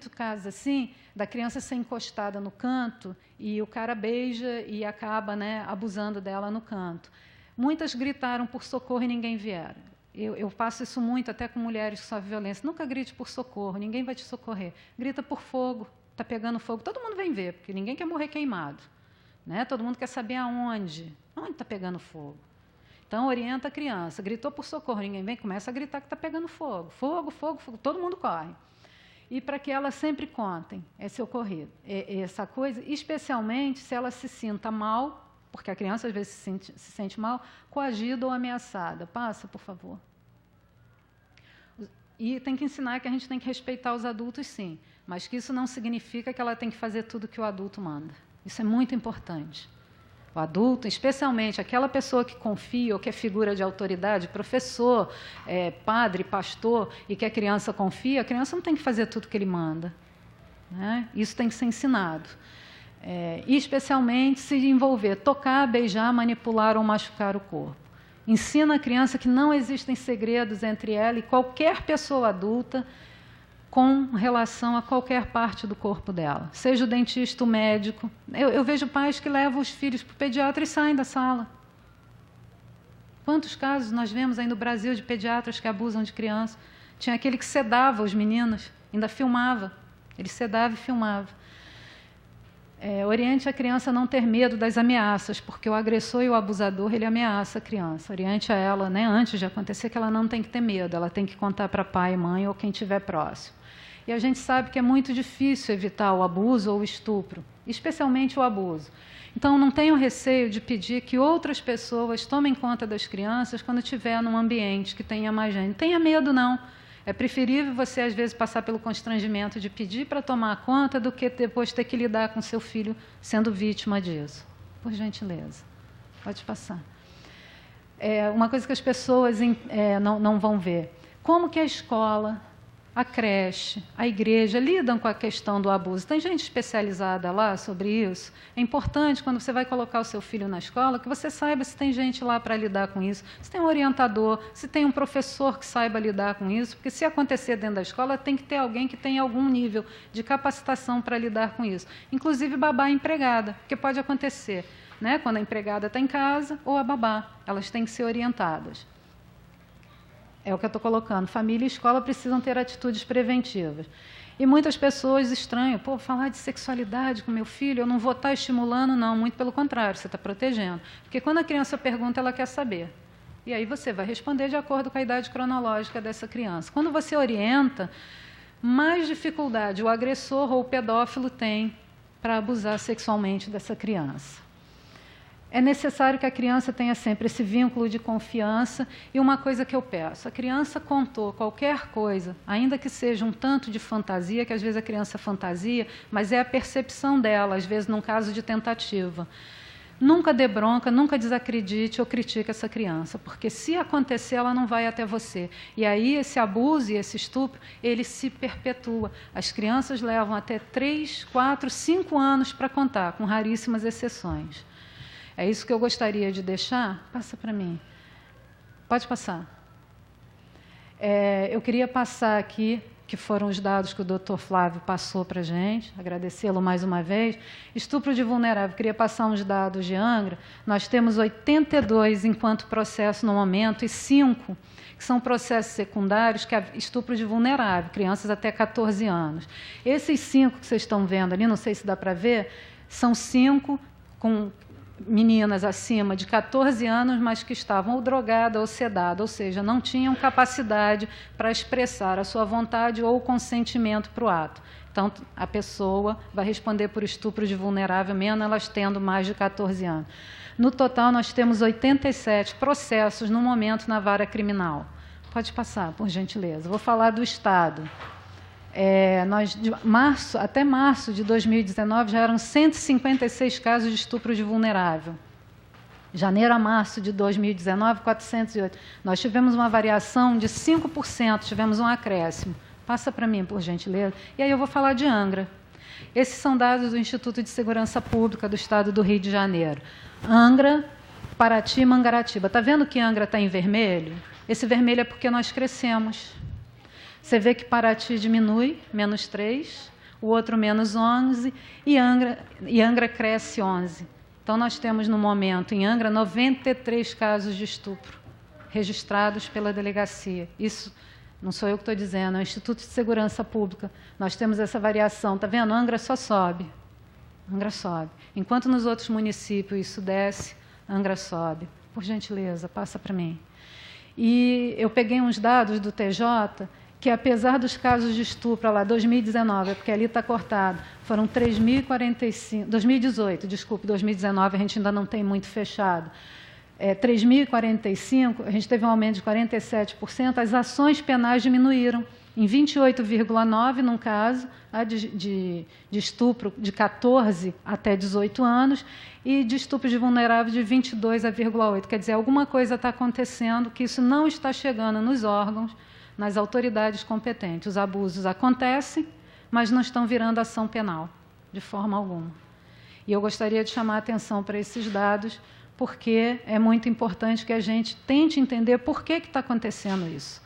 casos assim, da criança ser encostada no canto e o cara beija e acaba, né, abusando dela no canto. Muitas gritaram por socorro e ninguém viera. Eu faço isso muito até com mulheres que sofrem violência. Nunca grite por socorro, ninguém vai te socorrer. Grita por fogo, está pegando fogo. Todo mundo vem ver, porque ninguém quer morrer queimado. Né? Todo mundo quer saber aonde. Onde está pegando fogo? Então, orienta a criança. Gritou por socorro, ninguém vem, começa a gritar que está pegando fogo. Fogo, fogo, fogo. Todo mundo corre. E para que elas sempre contem esse ocorrido. Essa coisa, especialmente se ela se sinta mal, porque a criança às vezes se sente mal, coagida ou ameaçada. Passa, por favor. E tem que ensinar que a gente tem que respeitar os adultos, sim, mas que isso não significa que ela tem que fazer tudo que o adulto manda. Isso é muito importante. O adulto, especialmente aquela pessoa que confia ou que é figura de autoridade, professor, padre, pastor, e que a criança confia, a criança não tem que fazer tudo que ele manda. Né? Isso tem que ser ensinado. E especialmente se envolver, tocar, beijar, manipular ou machucar o corpo. Ensina a criança que não existem segredos entre ela e qualquer pessoa adulta com relação a qualquer parte do corpo dela, seja o dentista, o médico. Eu vejo pais que levam os filhos para o pediatra e saem da sala. Quantos casos nós vemos aí no Brasil de pediatras que abusam de crianças? Tinha aquele que sedava os meninos, ainda filmava. Ele sedava e filmava. Oriente a criança a não ter medo das ameaças, porque o agressor e o abusador, ele ameaça a criança. Oriente a ela, né, antes de acontecer, que ela não tem que ter medo, ela tem que contar para pai, mãe ou quem estiver próximo. E a gente sabe que é muito difícil evitar o abuso ou o estupro, especialmente o abuso. Então, não tenham receio de pedir que outras pessoas tomem conta das crianças quando estiver num ambiente que tenha mais gente. Não tenha medo, não. É preferível você, às vezes, passar pelo constrangimento de pedir para tomar conta do que depois ter que lidar com seu filho sendo vítima disso. Por gentileza. Pode passar. Uma coisa que as pessoas não vão ver. Como que a escola, a creche, a igreja lidam com a questão do abuso? Tem gente especializada lá sobre isso? É importante, quando você vai colocar o seu filho na escola, que você saiba se tem gente lá para lidar com isso, se tem um orientador, se tem um professor que saiba lidar com isso, porque se acontecer dentro da escola, tem que ter alguém que tenha algum nível de capacitação para lidar com isso. Inclusive babá empregada, porque pode acontecer, né? Quando a empregada está em casa, ou a babá, elas têm que ser orientadas. É o que eu estou colocando. Família e escola precisam ter atitudes preventivas. E muitas pessoas estranham, falar de sexualidade com meu filho, eu não vou estar estimulando, não, muito pelo contrário, você está protegendo. Porque quando a criança pergunta, ela quer saber. E aí você vai responder de acordo com a idade cronológica dessa criança. Quando você orienta, mais dificuldade o agressor ou o pedófilo tem para abusar sexualmente dessa criança. É necessário que a criança tenha sempre esse vínculo de confiança. E uma coisa que eu peço, a criança contou qualquer coisa, ainda que seja um tanto de fantasia, que às vezes a criança fantasia, mas é a percepção dela, às vezes num caso de tentativa. Nunca dê bronca, nunca desacredite ou critique essa criança, porque se acontecer, ela não vai até você. E aí esse abuso e esse estupro, ele se perpetua. As crianças levam até 3, 4, 5 anos para contar, com raríssimas exceções. É isso que eu gostaria de deixar. Passa para mim. Pode passar. Eu queria passar aqui que foram os dados que o doutor Flávio passou para a gente, agradecê-lo mais uma vez. Estupro de vulnerável, queria passar uns dados de Angra. Nós temos 82 enquanto processo no momento e 5 que são processos secundários, que é estupro de vulnerável, crianças até 14 anos. Esses 5 que vocês estão vendo ali, não sei se dá para ver, são 5 com meninas acima de 14 anos, mas que estavam ou drogadas ou sedadas, ou seja, não tinham capacidade para expressar a sua vontade ou o consentimento para o ato. Então, a pessoa vai responder por estupro de vulnerável, mesmo elas tendo mais de 14 anos. No total, nós temos 87 processos no momento na vara criminal. Pode passar, por gentileza. Vou falar do Estado. Até março de 2019, já eram 156 casos de estupro de vulnerável. Janeiro a março de 2019, 408. Nós tivemos uma variação de 5%, tivemos um acréscimo. Passa para mim, por gentileza. E aí eu vou falar de Angra. Esses são dados do Instituto de Segurança Pública do Estado do Rio de Janeiro. Angra, Paraty e Mangaratiba. Está vendo que Angra está em vermelho? Esse vermelho é porque nós crescemos. Você vê que Paraty diminui, -3, o outro -11, e Angra cresce 11. Então, nós temos, no momento, em Angra, 93 casos de estupro registrados pela delegacia. Isso não sou eu que estou dizendo, é o Instituto de Segurança Pública. Nós temos essa variação. Está vendo? Angra só sobe. Angra sobe. Enquanto nos outros municípios isso desce, Angra sobe. Por gentileza, passa para mim. E eu peguei uns dados do TJ, que apesar dos casos de estupro, lá, 2019, porque ali está cortado, foram 3.045, 2018, desculpe, 2019 a gente ainda não tem muito fechado, 3.045, a gente teve um aumento de 47%, as ações penais diminuíram em 28,9% num caso de estupro de 14 até 18 anos e de estupro de vulnerável de 22,8%. Quer dizer, alguma coisa está acontecendo que isso não está chegando nos órgãos, nas autoridades competentes. Os abusos acontecem, mas não estão virando ação penal, de forma alguma. E eu gostaria de chamar a atenção para esses dados, porque é muito importante que a gente tente entender por que está acontecendo isso.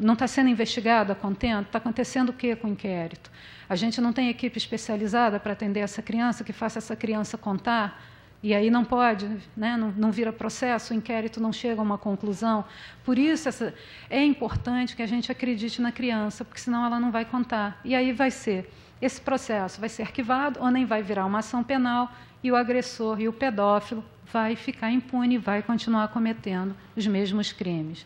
Não está sendo investigado a contento? Está acontecendo o quê com o inquérito? A gente não tem equipe especializada para atender essa criança, que faça essa criança contar, e aí não pode, né? Não vira processo, o inquérito não chega a uma conclusão. Por isso, é importante que a gente acredite na criança, porque senão ela não vai contar. E aí esse processo vai ser arquivado ou nem vai virar uma ação penal, e o agressor e o pedófilo vai ficar impune e vai continuar cometendo os mesmos crimes.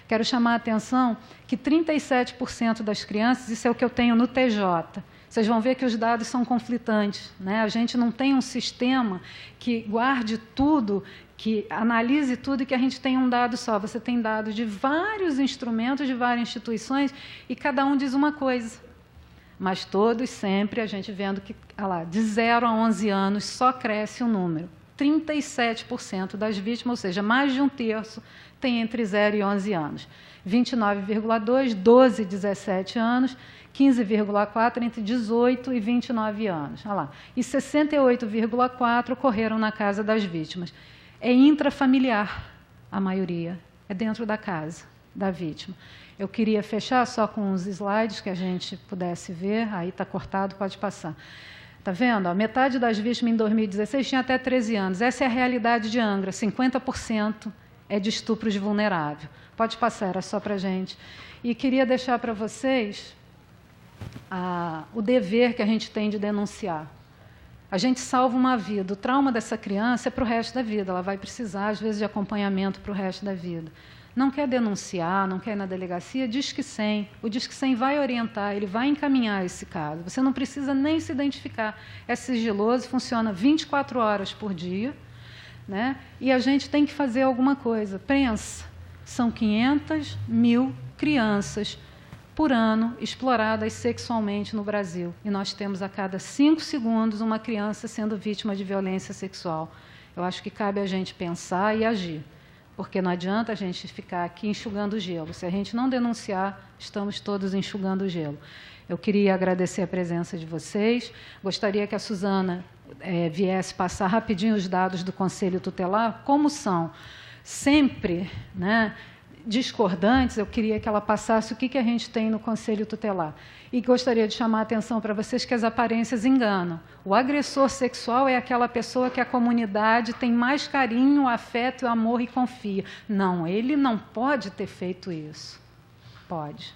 Quero chamar a atenção que 37% das crianças, isso é o que eu tenho no TJ, vocês vão ver que os dados são conflitantes, né? A gente não tem um sistema que guarde tudo, que analise tudo e que a gente tenha um dado só. Você tem dados de vários instrumentos, de várias instituições, e cada um diz uma coisa. Mas todos sempre, a gente vendo que de 0 a 11 anos só cresce o número. 37% das vítimas, ou seja, mais de um terço, tem entre 0 e 11 anos. 29,2%, 12 e 17 anos, 15,4% entre 18 e 29 anos. E 68,4% ocorreram na casa das vítimas. É intrafamiliar, a maioria, é dentro da casa da vítima. Eu queria fechar só com uns slides que a gente pudesse ver, aí está cortado, pode passar. Está vendo? Metade das vítimas em 2016 tinha até 13 anos. Essa é a realidade de Angra, 50% é de estupro de vulnerável. Pode passar, era só para a gente. E queria deixar para vocês o dever que a gente tem de denunciar. A gente salva uma vida. O trauma dessa criança é para o resto da vida. Ela vai precisar, às vezes, de acompanhamento para o resto da vida. Não quer denunciar, não quer ir na delegacia, Disque 100. O Disque 100 vai orientar, ele vai encaminhar esse caso. Você não precisa nem se identificar. É sigiloso, funciona 24 horas por dia, né? E a gente tem que fazer alguma coisa. Pensa, são 500.000 crianças por ano exploradas sexualmente no Brasil. E nós temos a cada 5 segundos uma criança sendo vítima de violência sexual. Eu acho que cabe a gente pensar e agir, porque não adianta a gente ficar aqui enxugando o gelo. Se a gente não denunciar, estamos todos enxugando o gelo. Eu queria agradecer a presença de vocês. Gostaria que a Suzana viesse passar rapidinho os dados do Conselho Tutelar, como são sempre, né, discordantes, eu queria que ela passasse o que a gente tem no Conselho Tutelar. E gostaria de chamar a atenção para vocês que as aparências enganam. O agressor sexual é aquela pessoa que a comunidade tem mais carinho, afeto, amor e confia. Não, ele não pode ter feito isso. Pode.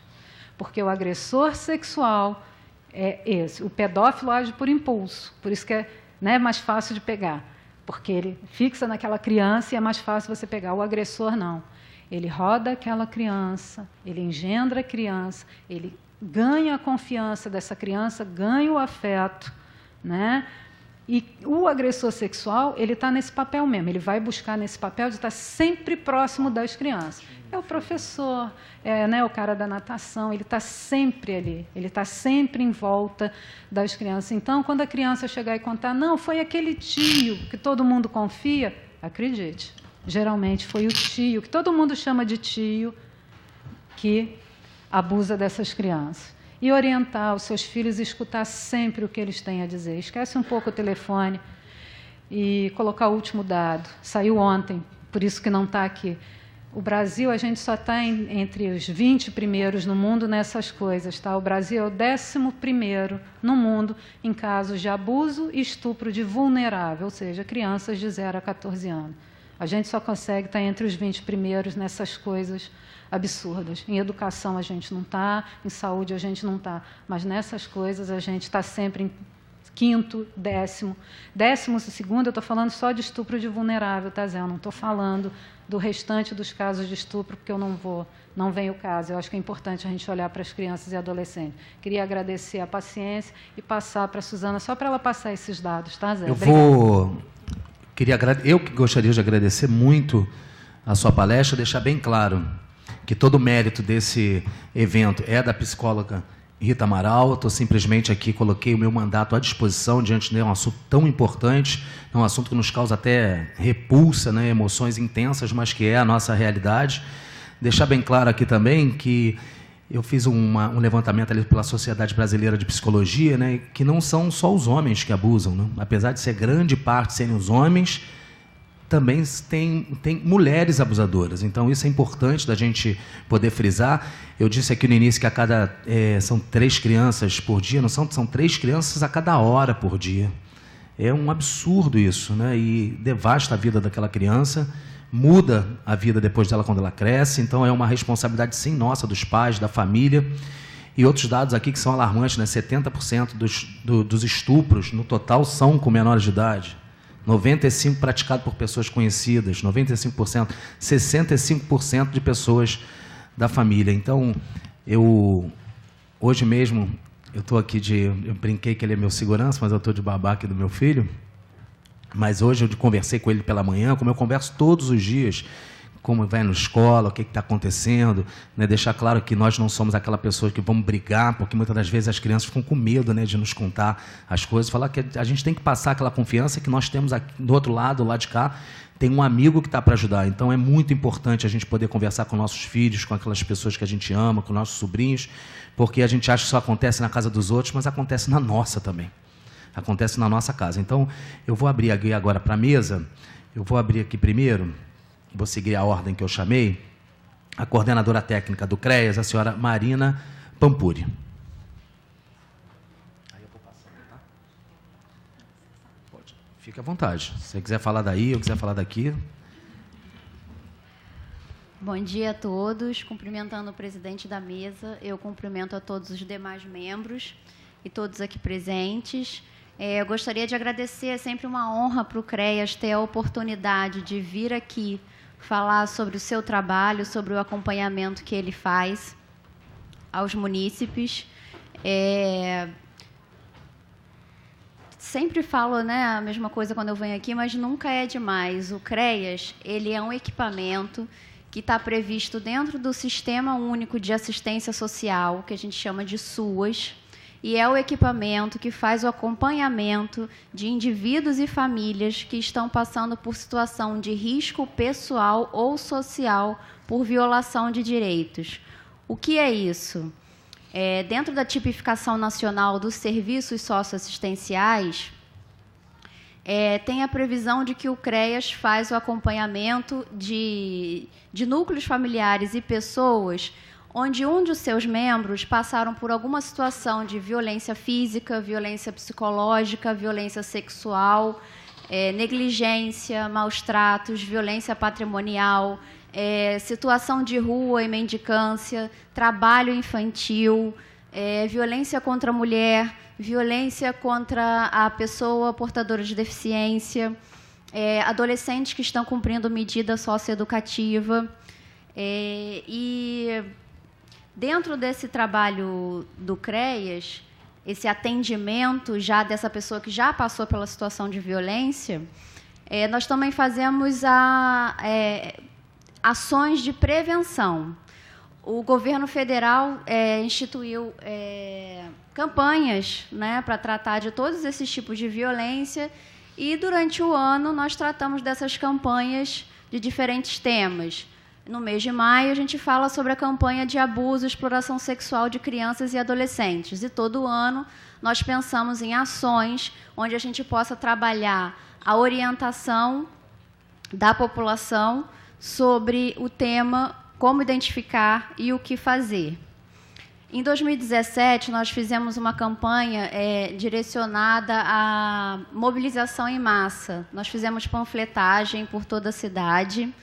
Porque o agressor sexual é esse. O pedófilo age por impulso, por isso que é, né, mais fácil de pegar. Porque ele fixa naquela criança e é mais fácil você pegar. O agressor não. Ele roda aquela criança, ele engendra a criança, ele ganha a confiança dessa criança, ganha o afeto, né? E o agressor sexual, ele está nesse papel mesmo, ele vai buscar nesse papel de estar sempre próximo das crianças. É o professor, né, o cara da natação, ele está sempre ali, ele está sempre em volta das crianças. Então, quando a criança chegar e contar, não, foi aquele tio que todo mundo confia, acredite, geralmente foi o tio, que todo mundo chama de tio, que abusa dessas crianças. E orientar os seus filhos a escutar sempre o que eles têm a dizer. Esquece um pouco o telefone e colocar o último dado. Saiu ontem, por isso que não está aqui. O Brasil, a gente só está entre os 20 primeiros no mundo nessas coisas. Tá? O Brasil é o 11º no mundo em casos de abuso e estupro de vulnerável, ou seja, crianças de 0 a 14 anos. A gente só consegue estar entre os 20 primeiros nessas coisas absurdas. Em educação a gente não está, em saúde a gente não está, mas nessas coisas a gente está sempre em 5º, 10º. 12º, eu estou falando só de estupro de vulnerável, tá, Zé? Eu não estou falando do restante dos casos de estupro, porque eu não vem o caso. Eu acho que é importante a gente olhar para as crianças e adolescentes. Queria agradecer a paciência e passar para a Suzana, só para ela passar esses dados, tá, Zé? Eu que gostaria de agradecer muito a sua palestra, deixar bem claro que todo o mérito desse evento é da psicóloga Rita Amaral. Estou simplesmente aqui, coloquei o meu mandato à disposição diante de um assunto tão importante, um assunto que nos causa até repulsa, né, emoções intensas, mas que é a nossa realidade. Deixar bem claro aqui também que eu fiz um levantamento ali pela Sociedade Brasileira de Psicologia, né, que não são só os homens que abusam, né? Apesar de ser grande parte serem os homens, também tem mulheres abusadoras. Então, isso é importante da gente poder frisar. Eu disse aqui no início que são 3 crianças por dia, não são 3 crianças a cada hora por dia. É um absurdo isso, né? E devasta a vida daquela criança, muda a vida depois dela quando ela cresce. Então, é uma responsabilidade, sim, nossa, dos pais, da família. E outros dados aqui que são alarmantes, né? 70% dos estupros, no total, são com menores de idade. 95% praticado por pessoas conhecidas, 95%, 65% de pessoas da família. Então, hoje mesmo, eu estou aqui eu brinquei que ele é meu segurança, mas eu estou de babá aqui do meu filho. Mas hoje eu conversei com ele pela manhã, como eu converso todos os dias, como vai na escola, o que está acontecendo, né? Deixar claro que nós não somos aquela pessoa que vamos brigar, porque muitas das vezes as crianças ficam com medo, né, de nos contar as coisas, falar que a gente tem que passar aquela confiança que nós temos aqui do outro lado, lá de cá, tem um amigo que está para ajudar. Então é muito importante a gente poder conversar com nossos filhos, com aquelas pessoas que a gente ama, com nossos sobrinhos, porque a gente acha que só acontece na casa dos outros, mas acontece na nossa também. Acontece na nossa casa. Então, eu vou abrir aqui agora para a mesa, eu vou abrir aqui primeiro, vou seguir a ordem que eu chamei, a coordenadora técnica do CREAS, a senhora Marina Pampuri. Aí eu vou passando, tá? Pode. Fique à vontade. Se você quiser falar daí, eu quiser falar daqui. Bom dia a todos. Cumprimentando o presidente da mesa, eu cumprimento a todos os demais membros e todos aqui presentes. Eu gostaria de agradecer, é sempre uma honra para o CREAS ter a oportunidade de vir aqui falar sobre o seu trabalho, sobre o acompanhamento que ele faz aos munícipes. Sempre falo, né, a mesma coisa quando eu venho aqui, mas nunca é demais. O CREAS, ele é um equipamento que está previsto dentro do Sistema Único de Assistência Social, que a gente chama de SUAS, e é o equipamento que faz o acompanhamento de indivíduos e famílias que estão passando por situação de risco pessoal ou social por violação de direitos. O que é isso? Dentro da tipificação nacional dos serviços socioassistenciais, tem a previsão de que o CREAS faz o acompanhamento de núcleos familiares e pessoas onde um dos seus membros passaram por alguma situação de violência física, violência psicológica, violência sexual, negligência, maus tratos, violência patrimonial, situação de rua e mendicância, trabalho infantil, violência contra a mulher, violência contra a pessoa portadora de deficiência, adolescentes que estão cumprindo medida socioeducativa. E dentro desse trabalho do CREAS, esse atendimento já dessa pessoa que já passou pela situação de violência, nós também fazemos ações de prevenção. O governo federal instituiu campanhas, né, para tratar de todos esses tipos de violência, e durante o ano nós tratamos dessas campanhas de diferentes temas. No mês de maio, a gente fala sobre a campanha de abuso e exploração sexual de crianças e adolescentes. E todo ano nós pensamos em ações onde a gente possa trabalhar a orientação da população sobre o tema, como identificar e o que fazer. Em 2017, nós fizemos uma campanha direcionada à mobilização em massa. Nós fizemos panfletagem por toda a cidade,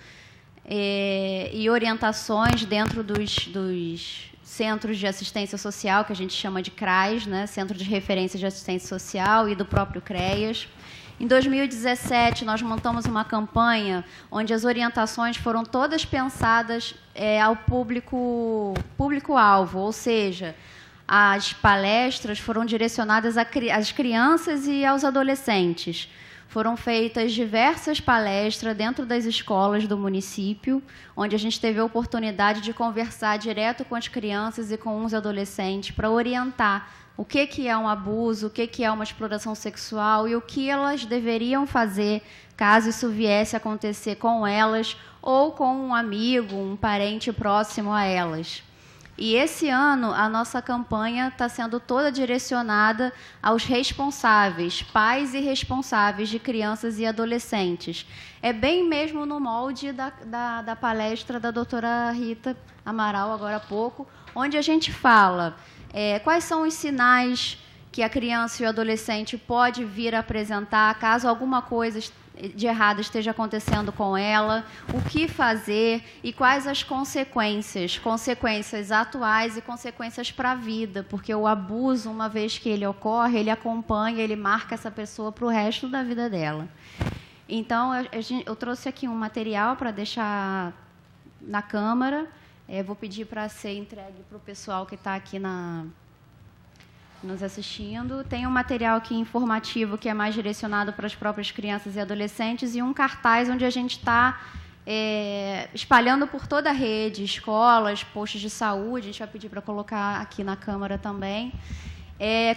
e orientações dentro dos centros de assistência social, que a gente chama de CRAS, né, Centro de Referência de Assistência Social, e do próprio CREAS. Em 2017, nós montamos uma campanha onde as orientações foram todas pensadas ao público-alvo, ou seja, as palestras foram direcionadas às crianças e aos adolescentes. Foram feitas diversas palestras dentro das escolas do município, onde a gente teve a oportunidade de conversar direto com as crianças e com os adolescentes para orientar o que é um abuso, o que é uma exploração sexual e o que elas deveriam fazer caso isso viesse a acontecer com elas ou com um amigo, um parente próximo a elas. E esse ano, a nossa campanha está sendo toda direcionada aos responsáveis, pais e responsáveis de crianças e adolescentes. É bem mesmo no molde da palestra da doutora Rita Amaral, agora há pouco, onde a gente fala quais são os sinais que a criança e o adolescente pode vir a apresentar caso alguma coisa de errado esteja acontecendo com ela, o que fazer e quais as consequências atuais e consequências para a vida, porque o abuso, uma vez que ele ocorre, ele acompanha, ele marca essa pessoa para o resto da vida dela. Então, eu trouxe aqui um material para deixar na Câmara, vou pedir para ser entregue para o pessoal que está aqui nos assistindo. Tem um material aqui informativo que é mais direcionado para as próprias crianças e adolescentes e um cartaz onde a gente está espalhando por toda a rede, escolas, postos de saúde. A gente vai pedir para colocar aqui na Câmara também.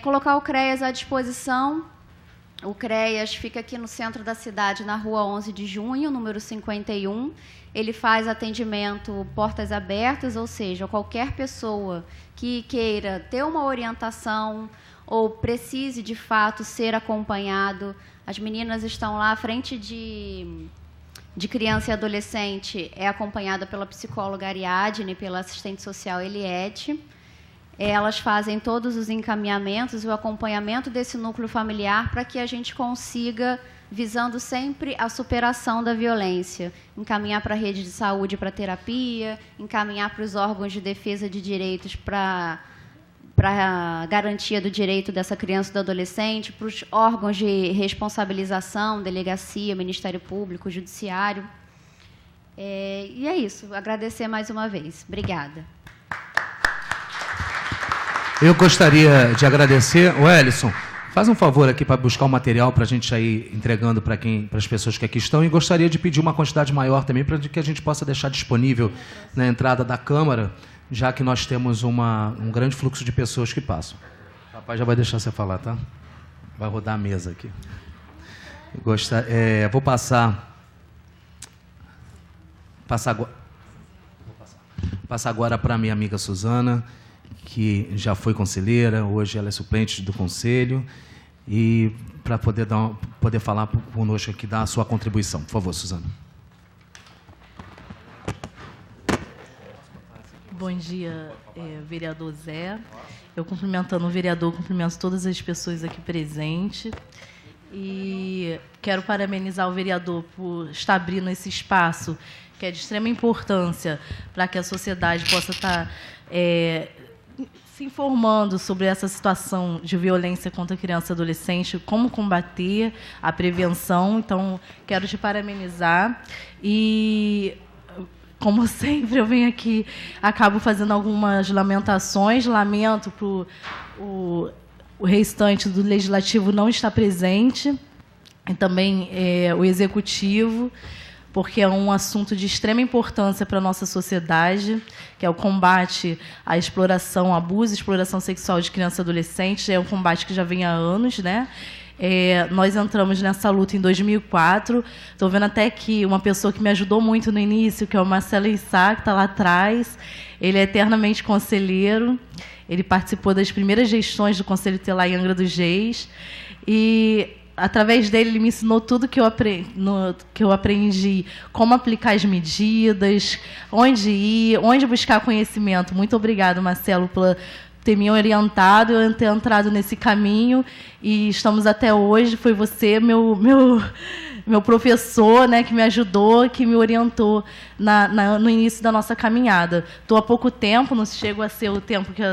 Colocar o CREAS à disposição. O CREAS fica aqui no centro da cidade, na Rua 11 de Junho, número 51. Ele faz atendimento portas abertas, ou seja, qualquer pessoa que queira ter uma orientação ou precise, de fato, ser acompanhado. As meninas estão lá à frente de criança e adolescente, é acompanhada pela psicóloga Ariadne, pela assistente social Eliette. Elas fazem todos os encaminhamentos e o acompanhamento desse núcleo familiar para que a gente consiga, visando sempre a superação da violência, encaminhar para a rede de saúde para terapia, encaminhar para os órgãos de defesa de direitos para a garantia do direito dessa criança e do adolescente, para os órgãos de responsabilização, delegacia, Ministério Público, Judiciário. E é isso. Agradecer mais uma vez. Obrigada. Eu gostaria de agradecer. Wellison, faz um favor aqui para buscar o material para a gente ir entregando para as pessoas que aqui estão, e gostaria de pedir uma quantidade maior também para que a gente possa deixar disponível na entrada da Câmara, já que nós temos um grande fluxo de pessoas que passam. O papai já vai deixar você falar, tá? Vai rodar a mesa aqui. Vou passar agora para a minha amiga Suzana, que já foi conselheira, hoje ela é suplente do conselho, e para poder falar conosco aqui, dar a sua contribuição. Por favor, Suzana. Bom dia, vereador Zé. Eu, cumprimentando o vereador, cumprimento todas as pessoas aqui presentes. E quero parabenizar o vereador por estar abrindo esse espaço, que é de extrema importância para que a sociedade possa estar se informando sobre essa situação de violência contra criança e adolescente, como combater, a prevenção. Então, quero te parabenizar. E, como sempre, eu venho aqui, acabo fazendo algumas lamentações, lamento por o restante do Legislativo não estar presente, e também o Executivo, porque é um assunto de extrema importância para a nossa sociedade, que é o combate à exploração, abuso e exploração sexual de crianças e adolescentes. É um combate que já vem há anos, né? Nós entramos nessa luta em 2004. Estou vendo até que uma pessoa que me ajudou muito no início, que é o Marcelo Issá, que está lá atrás. Ele é eternamente conselheiro. Ele participou das primeiras gestões do Conselho Tutelar em Angra dos Reis. E, através dele, ele me ensinou tudo que eu aprendi, como aplicar as medidas, onde ir, onde buscar conhecimento. Muito obrigado, Marcelo, por ter me orientado, eu ter entrado nesse caminho, e estamos até hoje. Foi você, meu professor, né, que me ajudou, que me orientou no início da nossa caminhada. Estou há pouco tempo, não chego a ser o tempo que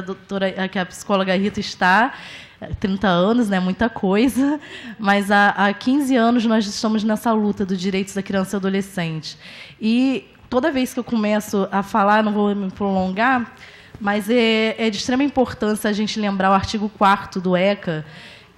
a psicóloga Rita está, 30 anos, né, muita coisa, mas há 15 anos nós estamos nessa luta dos direitos da criança e adolescente. E toda vez que eu começo a falar, não vou me prolongar, mas é de extrema importância a gente lembrar o artigo 4º do ECA,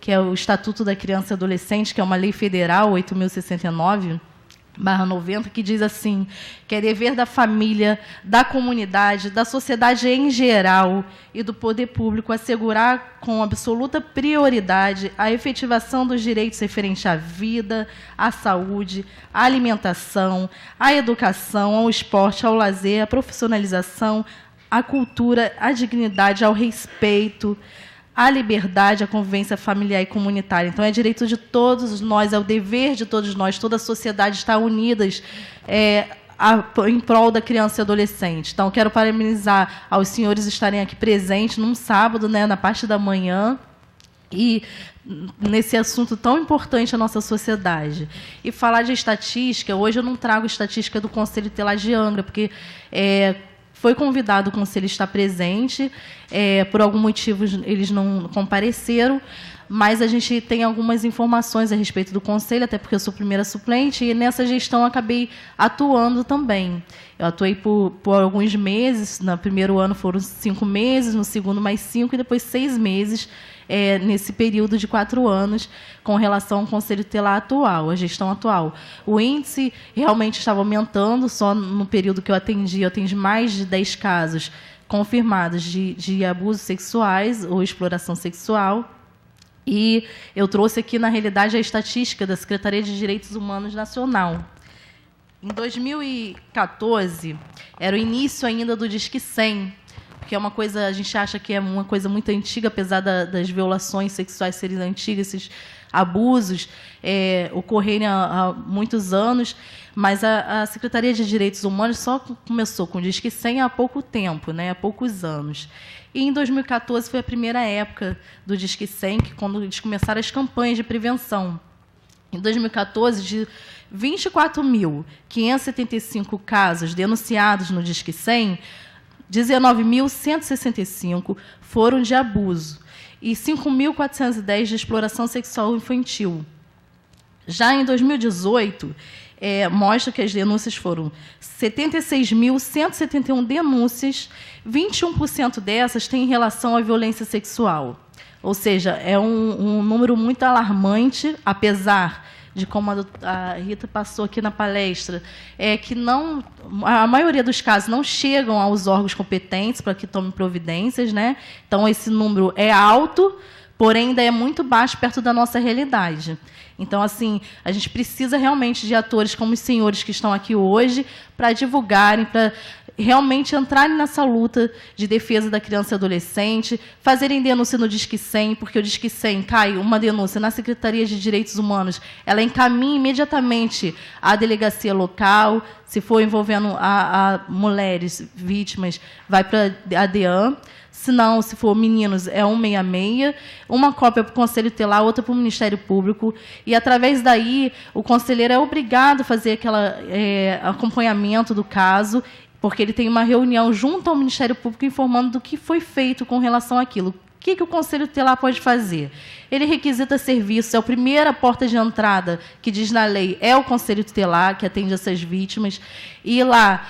que é o Estatuto da Criança e Adolescente, que é uma lei federal, 8.069/90, que diz assim, que é dever da família, da comunidade, da sociedade em geral e do poder público assegurar com absoluta prioridade a efetivação dos direitos referentes à vida, à saúde, à alimentação, à educação, ao esporte, ao lazer, à profissionalização, à cultura, à dignidade, ao respeito, à liberdade, à convivência familiar e comunitária. Então, é direito de todos nós, é o dever de todos nós, toda a sociedade está unidas em prol da criança e adolescente. Então, quero parabenizar aos senhores estarem aqui presentes num sábado, né, na parte da manhã, e nesse assunto tão importante à nossa sociedade. E falar de estatística, hoje eu não trago estatística do Conselho Tutelar de Angra, porque foi convidado o conselho estar presente, por algum motivo eles não compareceram, mas a gente tem algumas informações a respeito do conselho, até porque eu sou primeira suplente, e nessa gestão acabei atuando também. Eu atuei por alguns meses, no primeiro ano foram 5 meses, no segundo mais 5, e depois 6 meses, nesse período de 4 anos, com relação ao Conselho Tutelar atual, a gestão atual. O índice realmente estava aumentando, só no período que eu atendi mais de 10 casos confirmados de abusos sexuais ou exploração sexual. E eu trouxe aqui, na realidade, a estatística da Secretaria de Direitos Humanos Nacional. Em 2014, era o início ainda do Disque 100, que é uma coisa, a gente acha que é uma coisa muito antiga, apesar das violações sexuais serem antigas, esses abusos ocorrerem há muitos anos, mas a Secretaria de Direitos Humanos só começou com o Disque 100 há pouco tempo, né, há poucos anos. E em 2014 foi a primeira época do Disque 100, quando eles começaram as campanhas de prevenção. Em 2014, de 24.575 casos denunciados no Disque 100, 19.165 foram de abuso e 5.410 de exploração sexual infantil. Já em 2018, mostra que as denúncias foram 76.171 denúncias, 21% dessas têm relação à violência sexual. Ou seja, é um número muito alarmante, apesar de, como a Rita passou aqui na palestra, que a maioria dos casos não chegam aos órgãos competentes para que tomem providências, né? Então, esse número é alto, porém ainda é muito baixo perto da nossa realidade. Então, assim, a gente precisa realmente de atores como os senhores que estão aqui hoje para divulgarem, para realmente entrarem nessa luta de defesa da criança e adolescente, fazerem denúncia no Disque 100, porque o Disque 100 cai uma denúncia na Secretaria de Direitos Humanos, ela encaminha imediatamente à delegacia local, se for envolvendo a mulheres vítimas, vai para a DEAN. Se não, se for meninos, é 166, uma cópia para o Conselho Tutelar, outra para o Ministério Público, e, através daí, o conselheiro é obrigado a fazer aquele acompanhamento do caso, porque ele tem uma reunião junto ao Ministério Público informando do que foi feito com relação àquilo. O que o Conselho Tutelar pode fazer? Ele requisita serviços, é a primeira porta de entrada que diz na lei, é o Conselho Tutelar, que atende essas vítimas. E lá,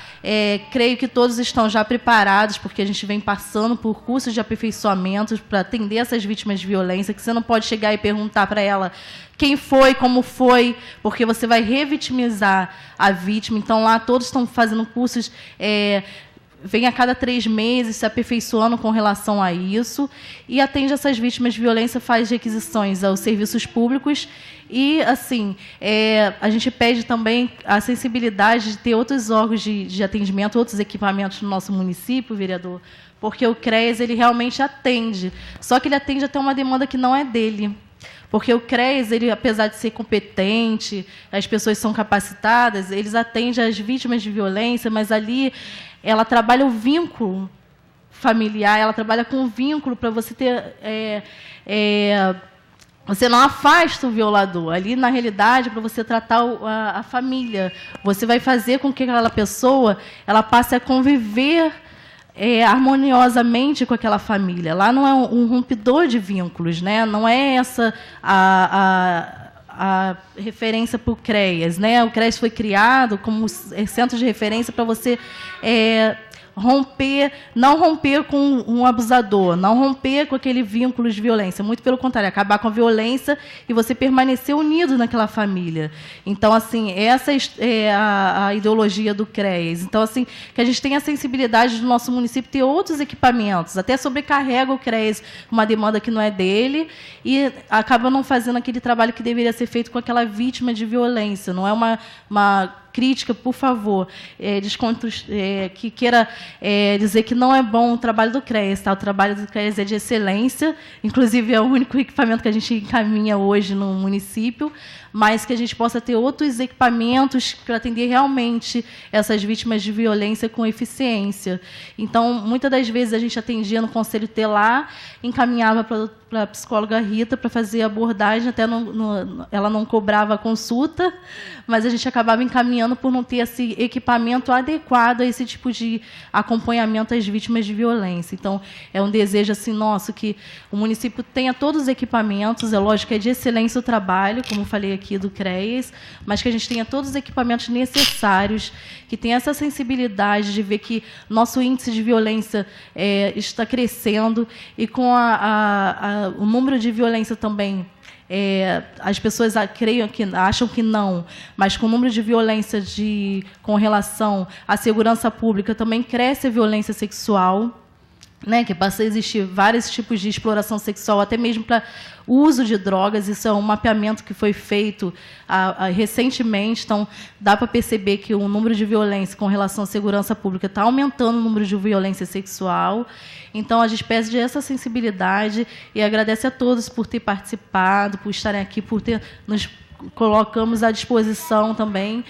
creio que todos estão já preparados, porque a gente vem passando por cursos de aperfeiçoamento para atender essas vítimas de violência, que você não pode chegar e perguntar para ela quem foi, como foi, porque você vai revitimizar a vítima. Então, lá todos estão fazendo cursos... vem a cada 3 meses se aperfeiçoando com relação a isso e atende essas vítimas de violência, faz requisições aos serviços públicos e, assim, a gente pede também a sensibilidade de ter outros órgãos de atendimento, outros equipamentos no nosso município, vereador, porque o CREAS, ele realmente atende, só que ele atende até uma demanda que não é dele. Porque o CREAS, ele, apesar de ser competente, as pessoas são capacitadas, eles atendem as vítimas de violência, mas ali ela trabalha o vínculo familiar, ela trabalha com o vínculo para você ter... você não afasta o violador. Ali, na realidade, para você tratar a família, você vai fazer com que aquela pessoa ela passe a conviver harmoniosamente com aquela família. Lá não é um rompedor de vínculos, né? Não é essa a referência para o CREAS, né? O CREAS foi criado como centro de referência para você não romper com um abusador, não romper com aquele vínculo de violência, muito pelo contrário, acabar com a violência e você permanecer unido naquela família. Então, assim, essa é a ideologia do CREAS. Então, assim, que a gente tenha a sensibilidade do nosso município ter outros equipamentos, até sobrecarrega o CREAS uma demanda que não é dele e acaba não fazendo aquele trabalho que deveria ser feito com aquela vítima de violência. Não é uma crítica, por favor, que queira dizer que não é bom o trabalho do CREAS. Tá? O trabalho do CREAS é de excelência, inclusive é o único equipamento que a gente encaminha hoje no município, mas que a gente possa ter outros equipamentos para atender realmente essas vítimas de violência com eficiência. Então, muitas das vezes, a gente atendia no Conselho Tutelar, encaminhava para a psicóloga Rita para fazer a abordagem, até ela não cobrava a consulta, mas a gente acabava encaminhando por não ter esse equipamento adequado a esse tipo de acompanhamento às vítimas de violência. Então, é um desejo assim, nosso que o município tenha todos os equipamentos, é lógico que é de excelência o trabalho, como falei aqui do CREAS, mas que a gente tenha todos os equipamentos necessários, que tenha essa sensibilidade de ver que nosso índice de violência está crescendo e com o número de violência também, as pessoas acham que não, mas com o número de violência com relação à segurança pública também cresce a violência sexual, né, que passa a existir vários tipos de exploração sexual, até mesmo para o uso de drogas. Isso é um mapeamento que foi feito recentemente, então dá para perceber que o número de violência com relação à segurança pública está aumentando o número de violência sexual. Então, a gente pede essa sensibilidade e agradece a todos por ter participado, por estarem aqui, nos colocamos à disposição também,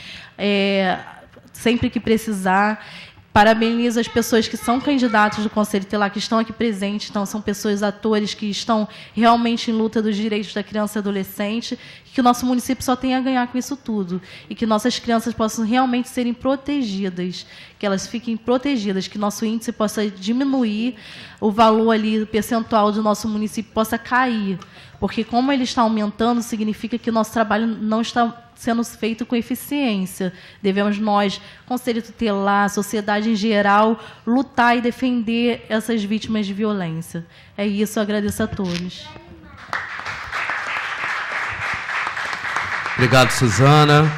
sempre que precisar. Parabenizo as pessoas que são candidatos do Conselho Tutelar, que estão aqui presentes. Então, são pessoas, atores, que estão realmente em luta dos direitos da criança e adolescente, que o nosso município só tem a ganhar com isso tudo. E que nossas crianças possam realmente serem protegidas, que elas fiquem protegidas, que nosso índice possa diminuir, o valor ali, o percentual do nosso município possa cair. Porque, como ele está aumentando, significa que o nosso trabalho não está sendo feito com eficiência. Devemos nós, Conselho Tutelar, sociedade em geral, lutar e defender essas vítimas de violência. É isso, eu agradeço a todos. Obrigado, Suzana.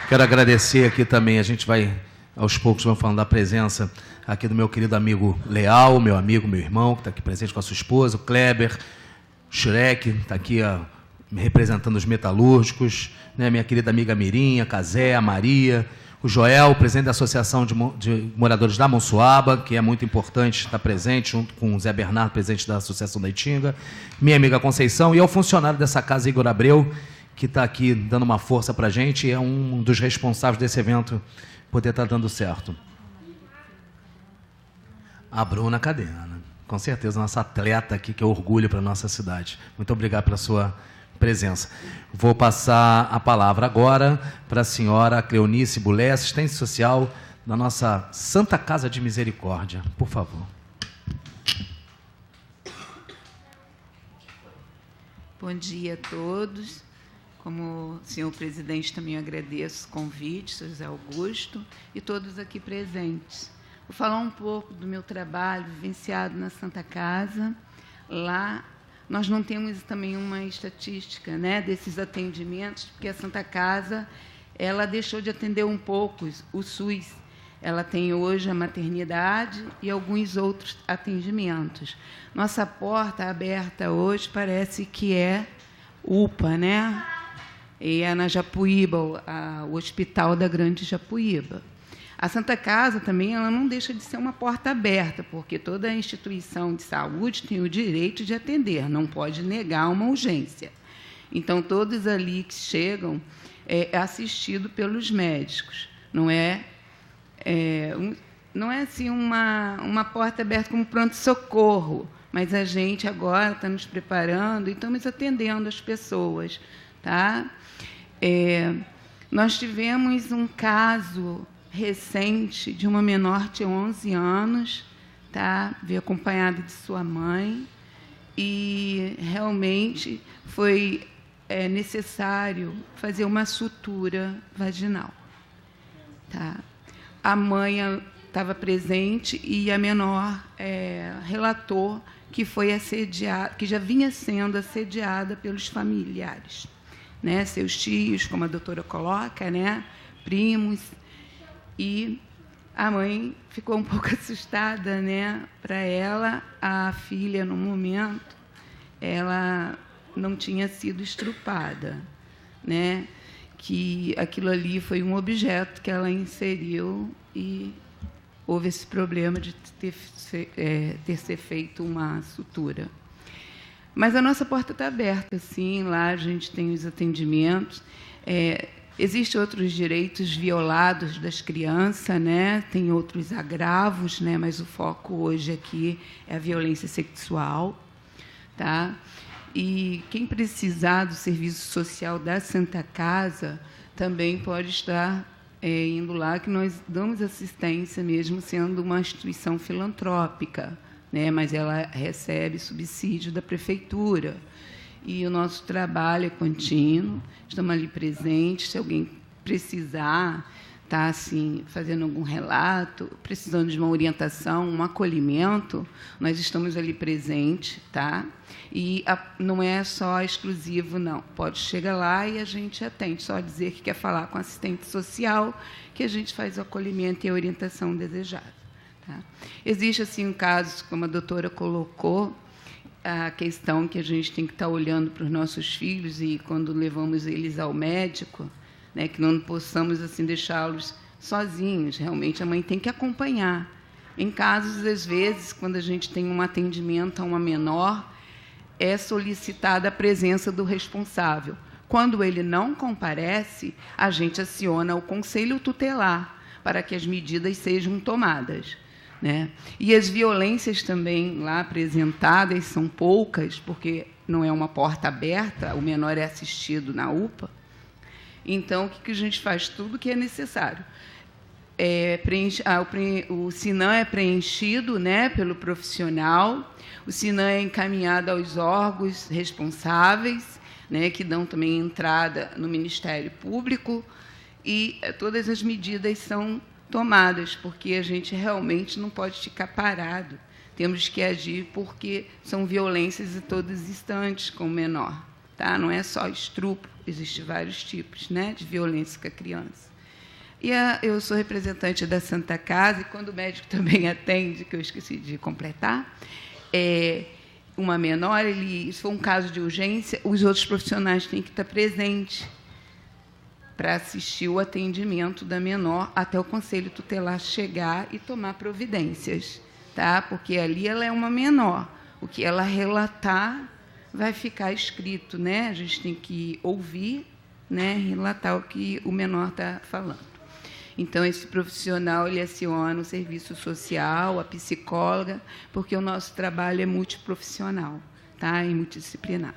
Quero agradecer aqui também, a gente vai, aos poucos, vamos falando da presença aqui do meu querido amigo Leal, meu amigo, meu irmão, que está aqui presente com a sua esposa, o Kleber, Shrek, está aqui representando os metalúrgicos, né, minha querida amiga Mirinha, Cazé, a Maria, o Joel, presidente da Associação de Moradores da Monsuaba, que é muito importante estar presente, junto com o Zé Bernardo, presidente da Associação da Itinga, minha amiga Conceição, e ao funcionário dessa casa, Igor Abreu, que está aqui dando uma força para a gente e é um dos responsáveis desse evento poder estar dando certo. A Bruna Cadena, com certeza, nossa atleta aqui, que é orgulho para a nossa cidade. Muito obrigado pela sua presença. Vou passar a palavra agora para a senhora Cleonice Bulé, assistente social da nossa Santa Casa de Misericórdia. Por favor. Bom dia a todos. Como senhor presidente, também agradeço o convite, senhor José Augusto, e todos aqui presentes. Vou falar um pouco do meu trabalho vivenciado na Santa Casa. Lá, nós não temos também uma estatística, né, desses atendimentos, porque a Santa Casa ela deixou de atender um pouco o SUS. Ela tem hoje a maternidade e alguns outros atendimentos. Nossa porta aberta hoje parece que é UPA, né? E é na Japuíba, o Hospital da Grande Japuíba. A Santa Casa também ela não deixa de ser uma porta aberta, porque toda instituição de saúde tem o direito de atender, não pode negar uma urgência. Então, todos ali que chegam é assistido pelos médicos. Não é assim uma porta aberta como pronto-socorro, mas a gente agora está nos preparando e estamos atendendo as pessoas. Tá? Nós tivemos um caso recente de uma menor de 11 anos, tá? Veio acompanhada de sua mãe, e realmente foi necessário fazer uma sutura vaginal. Tá? A mãe estava presente e a menor relatou que foi assediada, que já vinha sendo assediada pelos familiares, né? Seus tios, como a doutora coloca, né? Primos. E a mãe ficou um pouco assustada, né? Para ela, a filha, no momento, ela não tinha sido estrupada, né? Que aquilo ali foi um objeto que ela inseriu e houve esse problema de ter se feito uma sutura. Mas a nossa porta está aberta, sim, lá a gente tem os atendimentos. Existem outros direitos violados das crianças, né? Tem outros agravos, né? Mas o foco hoje aqui é a violência sexual. Tá? E quem precisar do serviço social da Santa Casa também pode estar indo lá, que nós damos assistência, mesmo sendo uma instituição filantrópica, né? Mas ela recebe subsídio da prefeitura. E o nosso trabalho é contínuo, estamos ali presentes. Se alguém precisar, está assim, fazendo algum relato, precisando de uma orientação, um acolhimento, nós estamos ali presentes. Tá? E não é só exclusivo, não. Pode chegar lá e a gente atende, só dizer que quer falar com assistente social, que a gente faz o acolhimento e a orientação desejada. Tá? Existe assim um caso, como a doutora colocou, a questão que a gente tem que estar olhando para os nossos filhos e quando levamos eles ao médico, né, que não possamos assim deixá-los sozinhos. Realmente a mãe tem que acompanhar. Em casos, às vezes, quando a gente tem um atendimento a uma menor, é solicitada a presença do responsável. Quando ele não comparece, a gente aciona o conselho tutelar para que as medidas sejam tomadas. Né? E as violências também lá apresentadas são poucas, porque não é uma porta aberta, o menor é assistido na UPA. Então, o que a gente faz? Tudo que é necessário. O SINAM é preenchido, né, pelo profissional, o SINAM é encaminhado aos órgãos responsáveis, né, que dão também entrada no Ministério Público, e todas as medidas são tomadas, porque a gente realmente não pode ficar parado. Temos que agir, porque são violências a todos instantes com o menor. Tá? Não é só estupro, existem vários tipos, né, de violência com a criança. E eu sou representante da Santa Casa, e quando o médico também atende, que eu esqueci de completar, uma menor, se for um caso de urgência, os outros profissionais têm que estar presentes. para assistir o atendimento da menor até o Conselho Tutelar chegar e tomar providências, tá? Porque ali ela é uma menor. O que ela relatar vai ficar escrito, né? A gente tem que ouvir, né? Relatar o que o menor está falando. Então, esse profissional ele aciona o serviço social, a psicóloga, porque o nosso trabalho é multiprofissional, tá? E multidisciplinar.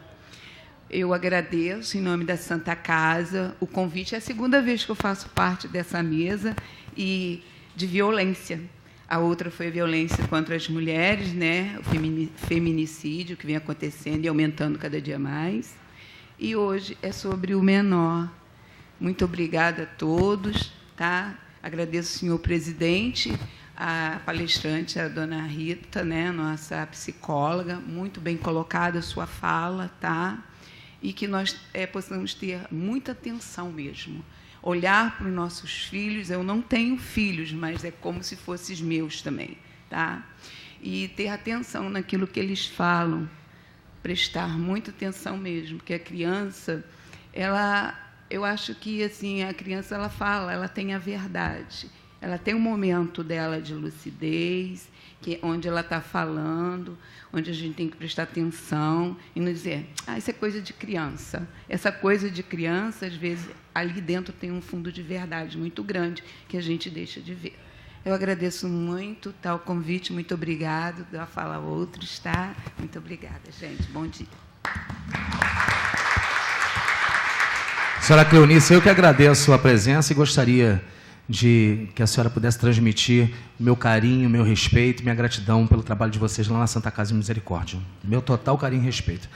Eu agradeço, em nome da Santa Casa, o convite. É a segunda vez que eu faço parte dessa mesa e de violência. A outra foi a violência contra as mulheres, né? O feminicídio que vem acontecendo e aumentando cada dia mais. E hoje é sobre o menor. Muito obrigada a todos. Tá? Agradeço ao senhor presidente, a palestrante, a dona Rita, né? Nossa psicóloga, muito bem colocada a sua fala, tá? E que nós possamos ter muita atenção mesmo. Olhar para os nossos filhos, eu não tenho filhos, mas é como se fossem os meus também, tá? E ter atenção naquilo que eles falam, prestar muita atenção mesmo, porque a criança, eu acho que assim, a criança ela fala, ela tem a verdade, ela tem um momento dela de lucidez, onde ela está falando, onde a gente tem que prestar atenção e não dizer, isso é coisa de criança. Essa coisa de criança, às vezes, ali dentro tem um fundo de verdade muito grande que a gente deixa de ver. Eu agradeço muito o convite, muito obrigado. Dou a fala a outros, tá? Muito obrigada, gente. Bom dia. Senhora Cleonice, eu que agradeço a presença e gostaria de que a senhora pudesse transmitir meu carinho, meu respeito, minha gratidão pelo trabalho de vocês lá na Santa Casa de Misericórdia. Meu total carinho e respeito.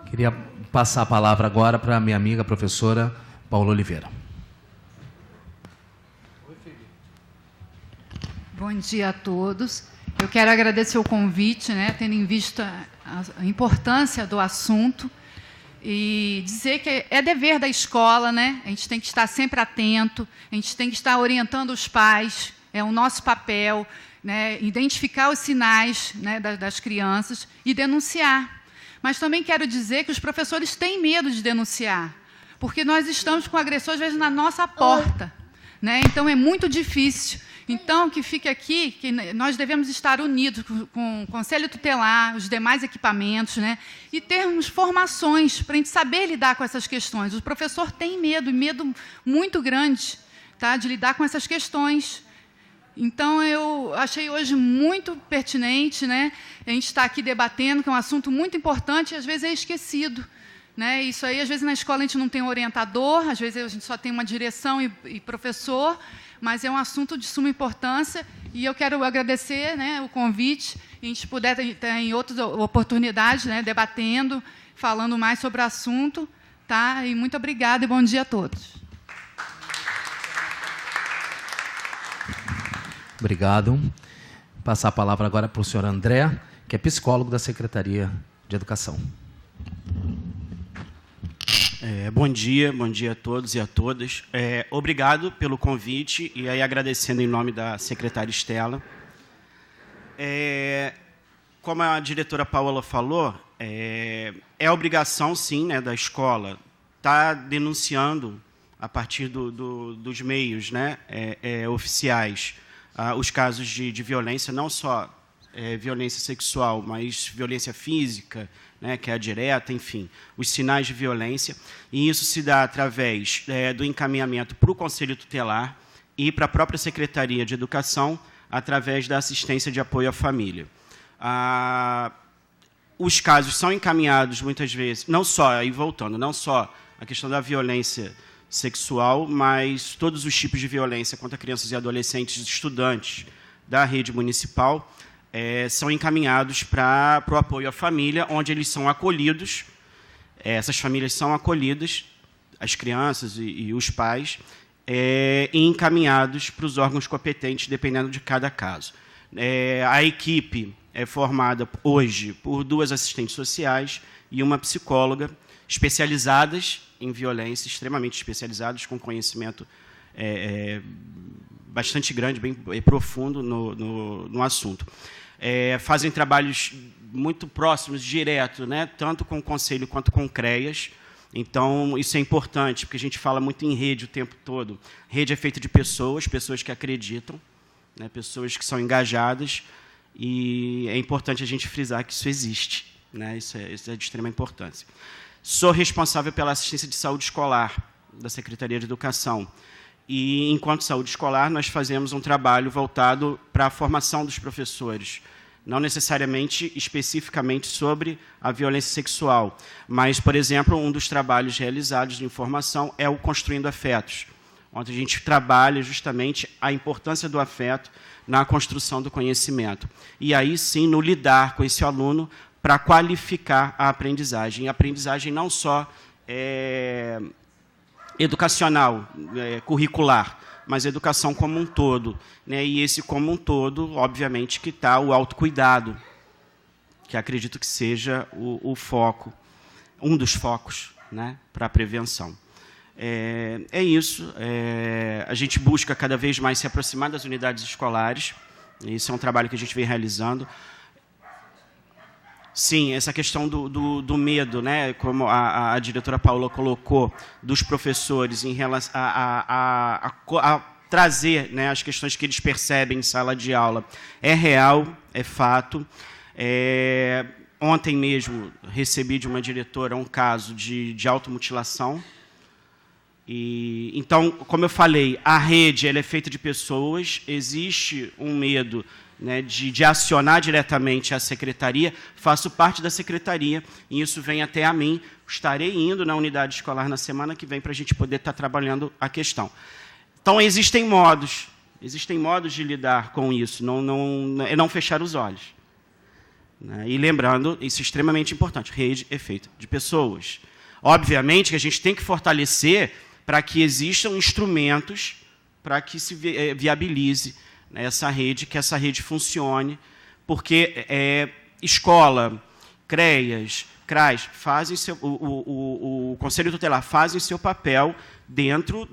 Queria passar a palavra agora para a minha amiga, a professora Paula Oliveira. Bom dia a todos. Eu quero agradecer o convite, né, tendo em vista a importância do assunto, e dizer que é dever da escola, né? A gente tem que estar sempre atento, a gente tem que estar orientando os pais, é o nosso papel, né? Identificar os sinais, né, das crianças e denunciar. Mas também quero dizer que os professores têm medo de denunciar, porque nós estamos com o agressor, às vezes, na nossa porta, né? Então, é muito difícil. Então, que fique aqui que nós devemos estar unidos com o Conselho Tutelar, os demais equipamentos, né? E termos formações para a gente saber lidar com essas questões. O professor tem medo, e medo muito grande, tá, de lidar com essas questões. Então, eu achei hoje muito pertinente, né, a gente estar aqui debatendo, que é um assunto muito importante e, às vezes, é esquecido. Né? Isso aí, às vezes, na escola a gente não tem um orientador, às vezes a gente só tem uma direção e professor, mas é um assunto de suma importância e eu quero agradecer, né, o convite e a gente puder ter em outras oportunidades, né, debatendo, falando mais sobre o assunto. Tá? E muito obrigada e bom dia a todos. Obrigado. Vou passar a palavra agora para o senhor André, que é psicólogo da Secretaria de Educação. Bom dia a todos e a todas. Obrigado pelo convite e aí agradecendo em nome da secretária Estela. Como a diretora Paola falou, é obrigação, sim, né, da escola estar denunciando a partir dos meios, né, oficiais os casos de violência, não só violência sexual, mas violência física, né, que é a direta, enfim, os sinais de violência. E isso se dá através do encaminhamento para o Conselho Tutelar e para a própria Secretaria de Educação, através da assistência de apoio à família. Os casos são encaminhados, muitas vezes, não só, aí voltando, não só a questão da violência sexual, mas todos os tipos de violência contra crianças e adolescentes estudantes da rede municipal, são encaminhados para o apoio à família, onde eles são acolhidos, essas famílias são acolhidas, as crianças e os pais, e encaminhados para os órgãos competentes, dependendo de cada caso. A equipe é formada hoje por 2 assistentes sociais e uma psicóloga, especializadas em violência, extremamente especializadas, com conhecimento bastante grande, bem profundo no assunto. Fazem trabalhos muito próximos, direto, né, tanto com o Conselho quanto com o CREAS, Então, isso é importante, porque a gente fala muito em rede o tempo todo. Rede é feita de pessoas, pessoas que acreditam, né, pessoas que são engajadas, e é importante a gente frisar que isso existe, né, isso é de extrema importância. Sou responsável pela assistência de saúde escolar da Secretaria de Educação. E, enquanto saúde escolar, nós fazemos um trabalho voltado para a formação dos professores, não necessariamente especificamente sobre a violência sexual, mas, por exemplo, um dos trabalhos realizados de formação é o Construindo Afetos, onde a gente trabalha justamente a importância do afeto na construção do conhecimento. E aí, sim, no lidar com esse aluno para qualificar a aprendizagem. E a aprendizagem não só educacional, curricular, mas educação como um todo, né? E esse como um todo, obviamente, que está o autocuidado, que acredito que seja o foco, um dos focos, né, para a prevenção. É isso. A gente busca cada vez mais se aproximar das unidades escolares. Isso é um trabalho que a gente vem realizando. Sim, essa questão do medo, né, como a diretora Paula colocou, dos professores em relação a trazer, né, as questões que eles percebem em sala de aula. É real, é fato. Ontem mesmo recebi de uma diretora um caso de automutilação. Então, como eu falei, a rede ela é feita de pessoas, existe um medo, né, de acionar diretamente a secretaria. Faço parte da secretaria e isso vem até a mim. Estarei indo na unidade escolar na semana que vem para a gente poder estar trabalhando a questão. Então, existem modos de lidar com isso, não fechar os olhos. Né? E lembrando, isso é extremamente importante, rede é feita de pessoas. Obviamente que a gente tem que fortalecer para que existam instrumentos para que se viabilize essa rede, que essa rede funcione, porque escola, CREAS, CRAS, fazem o Conselho Tutelar fazem seu papel dentro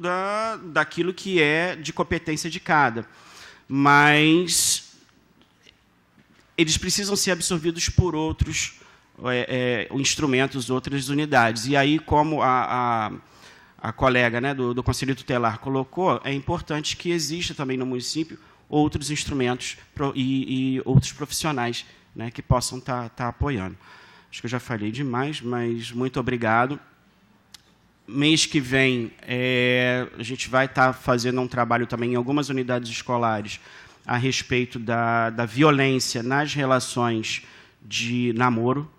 daquilo que é de competência de cada. Mas eles precisam ser absorvidos por outros instrumentos, outras unidades. E aí, como a colega, né, do Conselho Tutelar colocou, é importante que exista também no município outros instrumentos e outros profissionais, né, que possam estar apoiando. Acho que eu já falei demais, mas muito obrigado. Mês que vem, a gente vai estar fazendo um trabalho também em algumas unidades escolares a respeito da violência nas relações de namoro.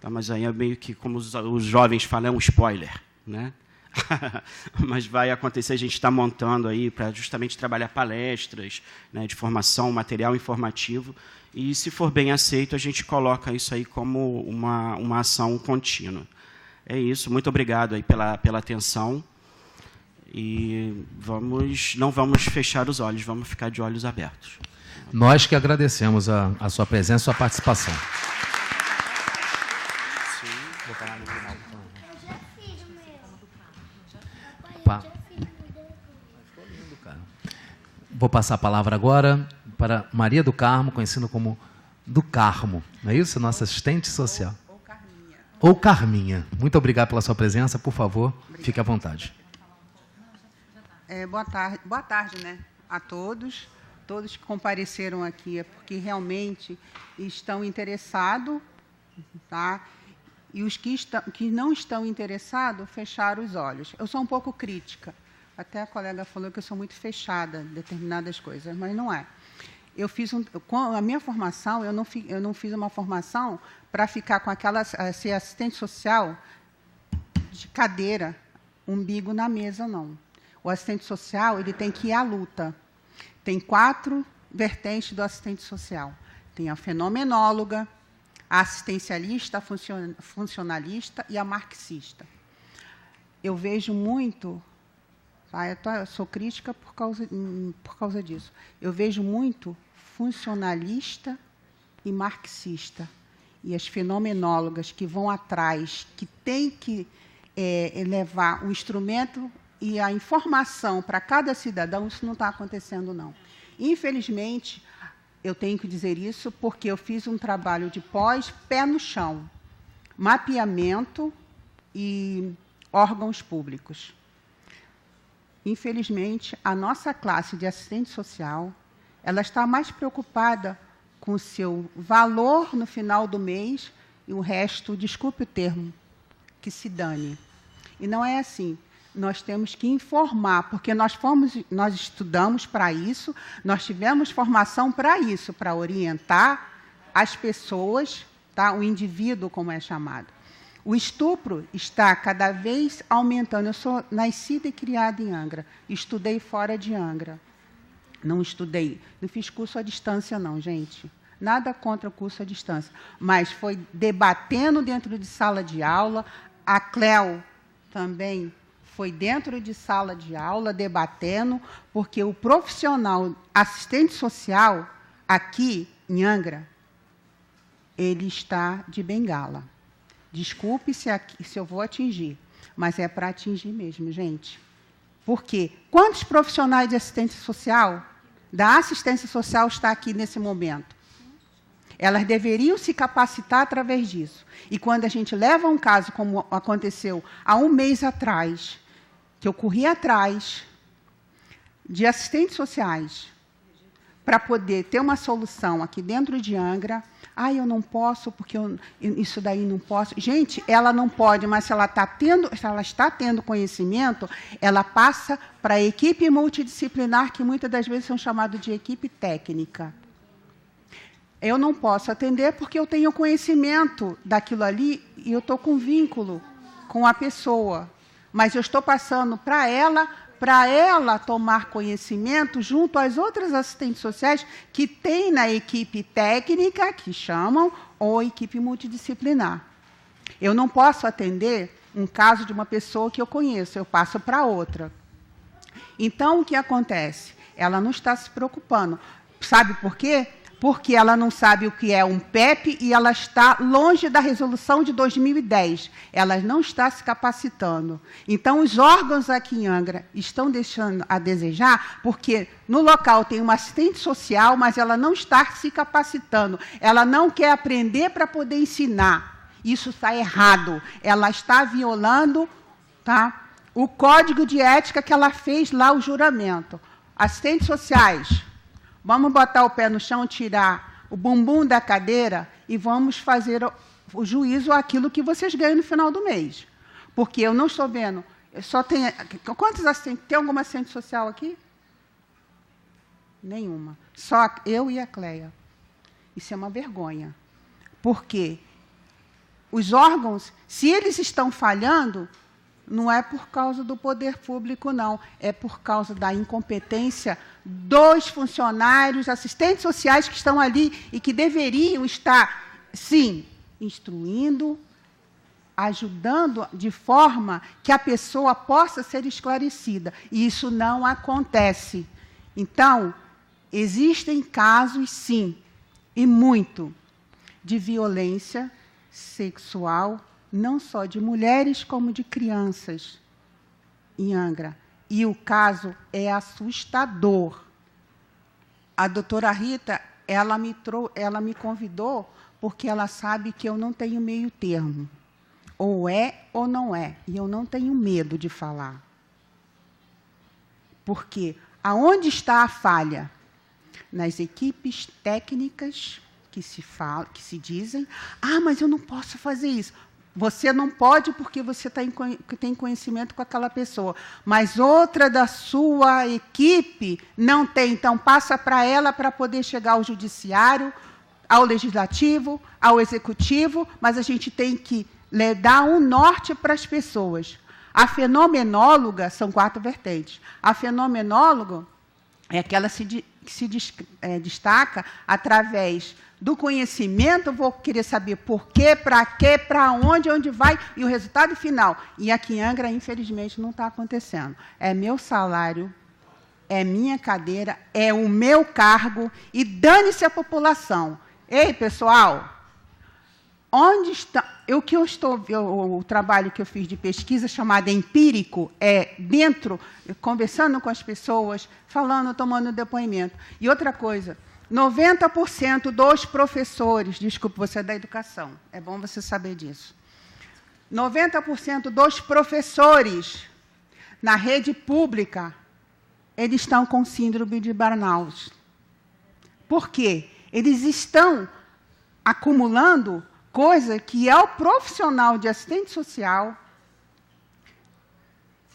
Tá, mas aí é meio que, como os jovens falam, é um spoiler, né? Mas vai acontecer, a gente está montando aí para justamente trabalhar palestras, né, de formação, material informativo, e se for bem aceito, a gente coloca isso aí como uma ação contínua. É isso, muito obrigado aí pela atenção, e não vamos fechar os olhos, vamos ficar de olhos abertos. Nós que agradecemos a sua presença, a sua participação. Sim, vou parar no final. Vou passar a palavra agora para Maria do Carmo, conhecida como do Carmo. Não é isso? Nossa assistente social. Ou Carminha. Muito obrigado pela sua presença. Por favor, fique à vontade. Boa tarde, né, a todos. Todos que compareceram aqui é porque realmente estão interessados, tá? E os que não estão interessados, fecharam os olhos. Eu sou um pouco crítica. Até a colega falou que eu sou muito fechada em determinadas coisas, mas não é. Com a minha formação, eu não fiz uma formação para ficar com ser assistente social de cadeira, umbigo na mesa, não. O assistente social ele tem que ir à luta. Tem 4 vertentes do assistente social. Tem a fenomenóloga, a assistencialista, a funcionalista e a marxista. Eu vejo muito... Eu sou crítica por causa disso. Eu vejo muito funcionalista e marxista. E as fenomenólogas que vão atrás, que têm que levar o instrumento e a informação para cada cidadão, isso não está acontecendo, não. Infelizmente, eu tenho que dizer isso porque eu fiz um trabalho de pé no chão, mapeamento e órgãos públicos. Infelizmente, a nossa classe de assistente social, ela está mais preocupada com o seu valor no final do mês e o resto, desculpe o termo, que se dane. E não é assim. Nós temos que informar, porque nós estudamos para isso, nós tivemos formação para isso, para orientar as pessoas, tá? O indivíduo, como é chamado. O estupro está cada vez aumentando. Eu sou nascida e criada em Angra, estudei fora de Angra. Não estudei, não fiz curso à distância, não, gente. Nada contra o curso à distância, mas foi debatendo dentro de sala de aula. A Cléo também foi dentro de sala de aula, debatendo, porque o profissional assistente social, aqui em Angra, ele está de bengala. Desculpe se eu vou atingir, mas é para atingir mesmo, gente. Por quê? Quantos profissionais de assistência social, da assistência social, está aqui nesse momento? Elas deveriam se capacitar através disso. E quando a gente leva um caso, como aconteceu há um mês atrás, que eu corri atrás de assistentes sociais para poder ter uma solução aqui dentro de Angra, eu não posso, porque isso daí não posso. Gente, ela não pode, mas se ela está tendo conhecimento, ela passa para a equipe multidisciplinar, que muitas das vezes são chamadas de equipe técnica. Eu não posso atender porque eu tenho conhecimento daquilo ali e eu estou com vínculo com a pessoa. Mas eu estou passando para ela tomar conhecimento junto às outras assistentes sociais que tem na equipe técnica, que chamam, ou equipe multidisciplinar. Eu não posso atender um caso de uma pessoa que eu conheço, eu passo para outra. Então, o que acontece? Ela não está se preocupando. Sabe por quê? Porque ela não sabe o que é um PEP e ela está longe da resolução de 2010. Ela não está se capacitando. Então, os órgãos aqui em Angra estão deixando a desejar, porque no local tem uma assistente social, mas ela não está se capacitando. Ela não quer aprender para poder ensinar. Isso está errado. Ela está violando, tá, o código de ética que ela fez lá, o juramento. Assistentes sociais, vamos botar o pé no chão, tirar o bumbum da cadeira e vamos fazer o juízo àquilo que vocês ganham no final do mês. Porque eu não estou vendo. Só tem. Quantos assistentes? Tem alguma assistente social aqui? Nenhuma. Só eu e a Cléia. Isso é uma vergonha. Por quê? Os órgãos, se eles estão falhando, não é por causa do poder público, não. É por causa da incompetência dos funcionários, assistentes sociais que estão ali e que deveriam estar, sim, instruindo, ajudando de forma que a pessoa possa ser esclarecida. E isso não acontece. Então, existem casos, sim, e muito, de violência sexual, não só de mulheres, como de crianças, em Angra. E o caso é assustador. A doutora Rita, ela me convidou porque ela sabe que eu não tenho meio termo. Ou é ou não é. E eu não tenho medo de falar. Porque aonde está a falha? Nas equipes técnicas que se dizem, mas eu não posso fazer isso. Você não pode porque você tem conhecimento com aquela pessoa, mas outra da sua equipe não tem. Então, passa para ela para poder chegar ao judiciário, ao legislativo, ao executivo, mas a gente tem que dar um norte para as pessoas. A fenomenóloga, são 4 vertentes. A fenomenóloga é aquela que se destaca através do conhecimento, vou querer saber por quê, para onde vai, e o resultado final. E aqui em Angra, infelizmente, não está acontecendo. É meu salário, é minha cadeira, é o meu cargo, e dane-se a população. Ei, pessoal, onde está... O trabalho que eu fiz de pesquisa, chamado empírico, é dentro, conversando com as pessoas, falando, tomando depoimento. E outra coisa... 90% dos professores, desculpe, você é da educação, é bom você saber disso. 90% dos professores na rede pública, eles estão com síndrome de burnout. Por quê? Eles estão acumulando coisa que é o profissional de assistente social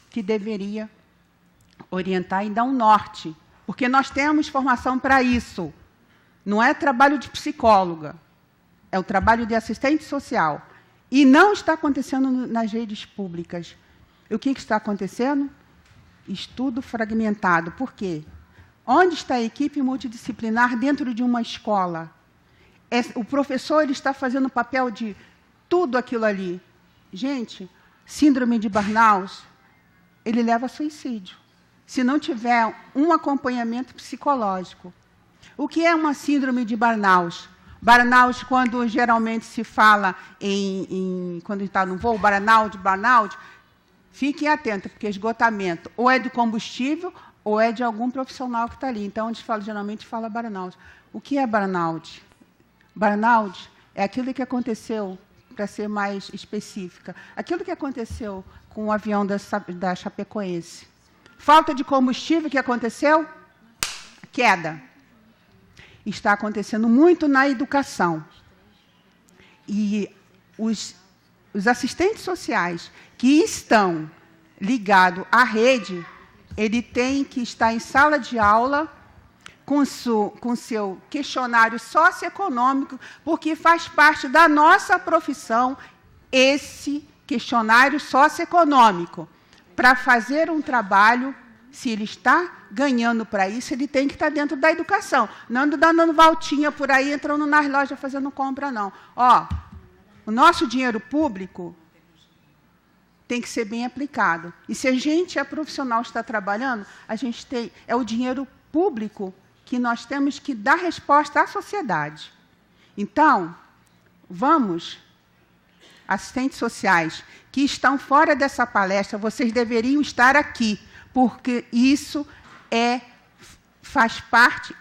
que deveria orientar e dar um norte. Porque nós temos formação para isso. Não é trabalho de psicóloga, é o trabalho de assistente social. E não está acontecendo nas redes públicas. E o que está acontecendo? Estudo fragmentado. Por quê? Onde está a equipe multidisciplinar dentro de uma escola? O professor ele está fazendo o papel de tudo aquilo ali. Gente, síndrome de burnout, ele leva a suicídio. Se não tiver um acompanhamento psicológico. O que é uma síndrome de burnout? Burnout, quando geralmente se fala quando está no voo, burnout, fiquem atentos, porque esgotamento ou é de combustível ou é de algum profissional que está ali. Então, geralmente fala burnout. O que é burnout? Burnout é aquilo que aconteceu, para ser mais específica, aquilo que aconteceu com o avião da Chapecoense. Falta de combustível, o que aconteceu? Queda. Está acontecendo muito na educação. E os assistentes sociais que estão ligados à rede, ele tem que estar em sala de aula com seu questionário socioeconômico, porque faz parte da nossa profissão esse questionário socioeconômico. Para fazer um trabalho, se ele está ganhando para isso, ele tem que estar dentro da educação. Não anda dando voltinha por aí, entrando nas lojas fazendo compra, não. Ó, o nosso dinheiro público tem que ser bem aplicado. E se a gente é profissional, está trabalhando, é o dinheiro público que nós temos que dar resposta à sociedade. Então, vamos, assistentes sociais que estão fora dessa palestra, vocês deveriam estar aqui, porque isso faz parte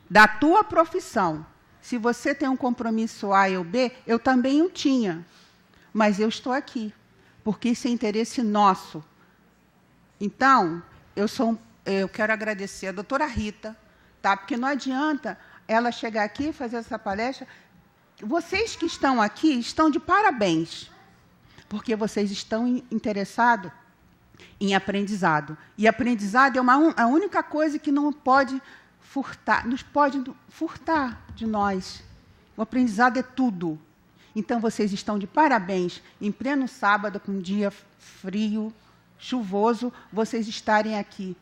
da tua profissão. Se você tem um compromisso A ou B, eu também o tinha, mas eu estou aqui, porque isso é interesse nosso. Então, eu quero agradecer a doutora Rita, tá? Porque não adianta ela chegar aqui e fazer essa palestra. Vocês que estão aqui estão de parabéns, porque vocês estão interessados em aprendizado. E aprendizado é a única coisa que não pode pode furtar de nós. O aprendizado é tudo. Então, vocês estão de parabéns, em pleno sábado, com um dia frio, chuvoso, vocês estarem aqui.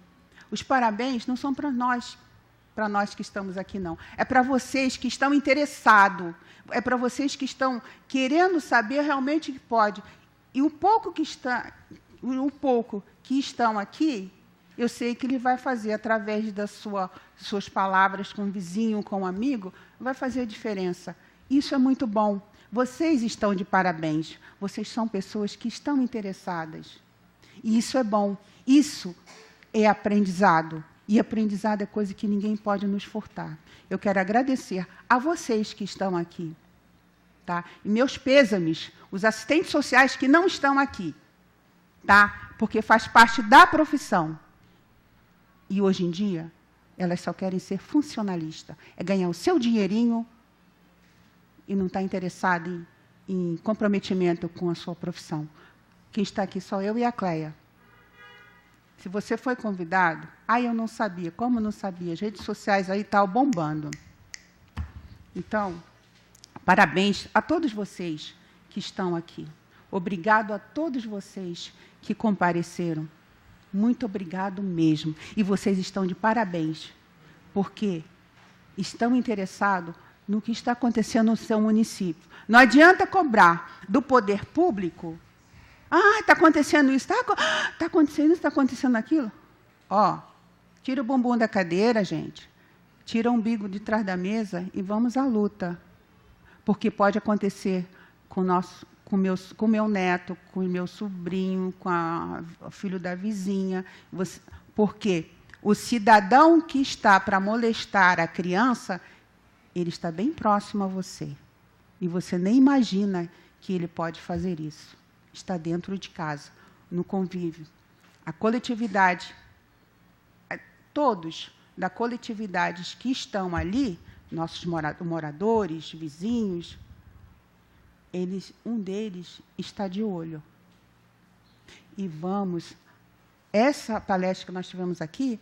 Os parabéns não são para nós que estamos aqui, não. É para vocês que estão interessados, é para vocês que estão querendo saber realmente o que pode. E o pouco que estão aqui, eu sei que ele vai fazer, através das suas palavras com o vizinho, com o amigo, vai fazer a diferença. Isso é muito bom. Vocês estão de parabéns. Vocês são pessoas que estão interessadas. E isso é bom. Isso é aprendizado. E aprendizado é coisa que ninguém pode nos furtar. Eu quero agradecer a vocês que estão aqui. Tá? E meus pêsames, os assistentes sociais que não estão aqui. Tá? Porque faz parte da profissão. E, hoje em dia, elas só querem ser funcionalistas. É ganhar o seu dinheirinho e não está interessado em comprometimento com a sua profissão. Quem está aqui só eu e a Cleia. Se você foi convidado, eu não sabia. Como não sabia? As redes sociais aí estão bombando. Então, parabéns a todos vocês que estão aqui. Obrigado a todos vocês que compareceram. Muito obrigado mesmo. E vocês estão de parabéns, porque estão interessados no que está acontecendo no seu município. Não adianta cobrar do poder público. Está acontecendo isso, está acontecendo isso, está acontecendo aquilo. Tira o bumbum da cadeira, gente. Tira o umbigo de trás da mesa e vamos à luta. Porque pode acontecer com o meu neto, com o meu sobrinho, com o filho da vizinha. Porque o cidadão que está para molestar a criança, ele está bem próximo a você. E você nem imagina que ele pode fazer isso. Está dentro de casa, no convívio. A coletividade, todos da coletividade que estão ali, nossos moradores, vizinhos, um deles está de olho. E vamos... Essa palestra que nós tivemos aqui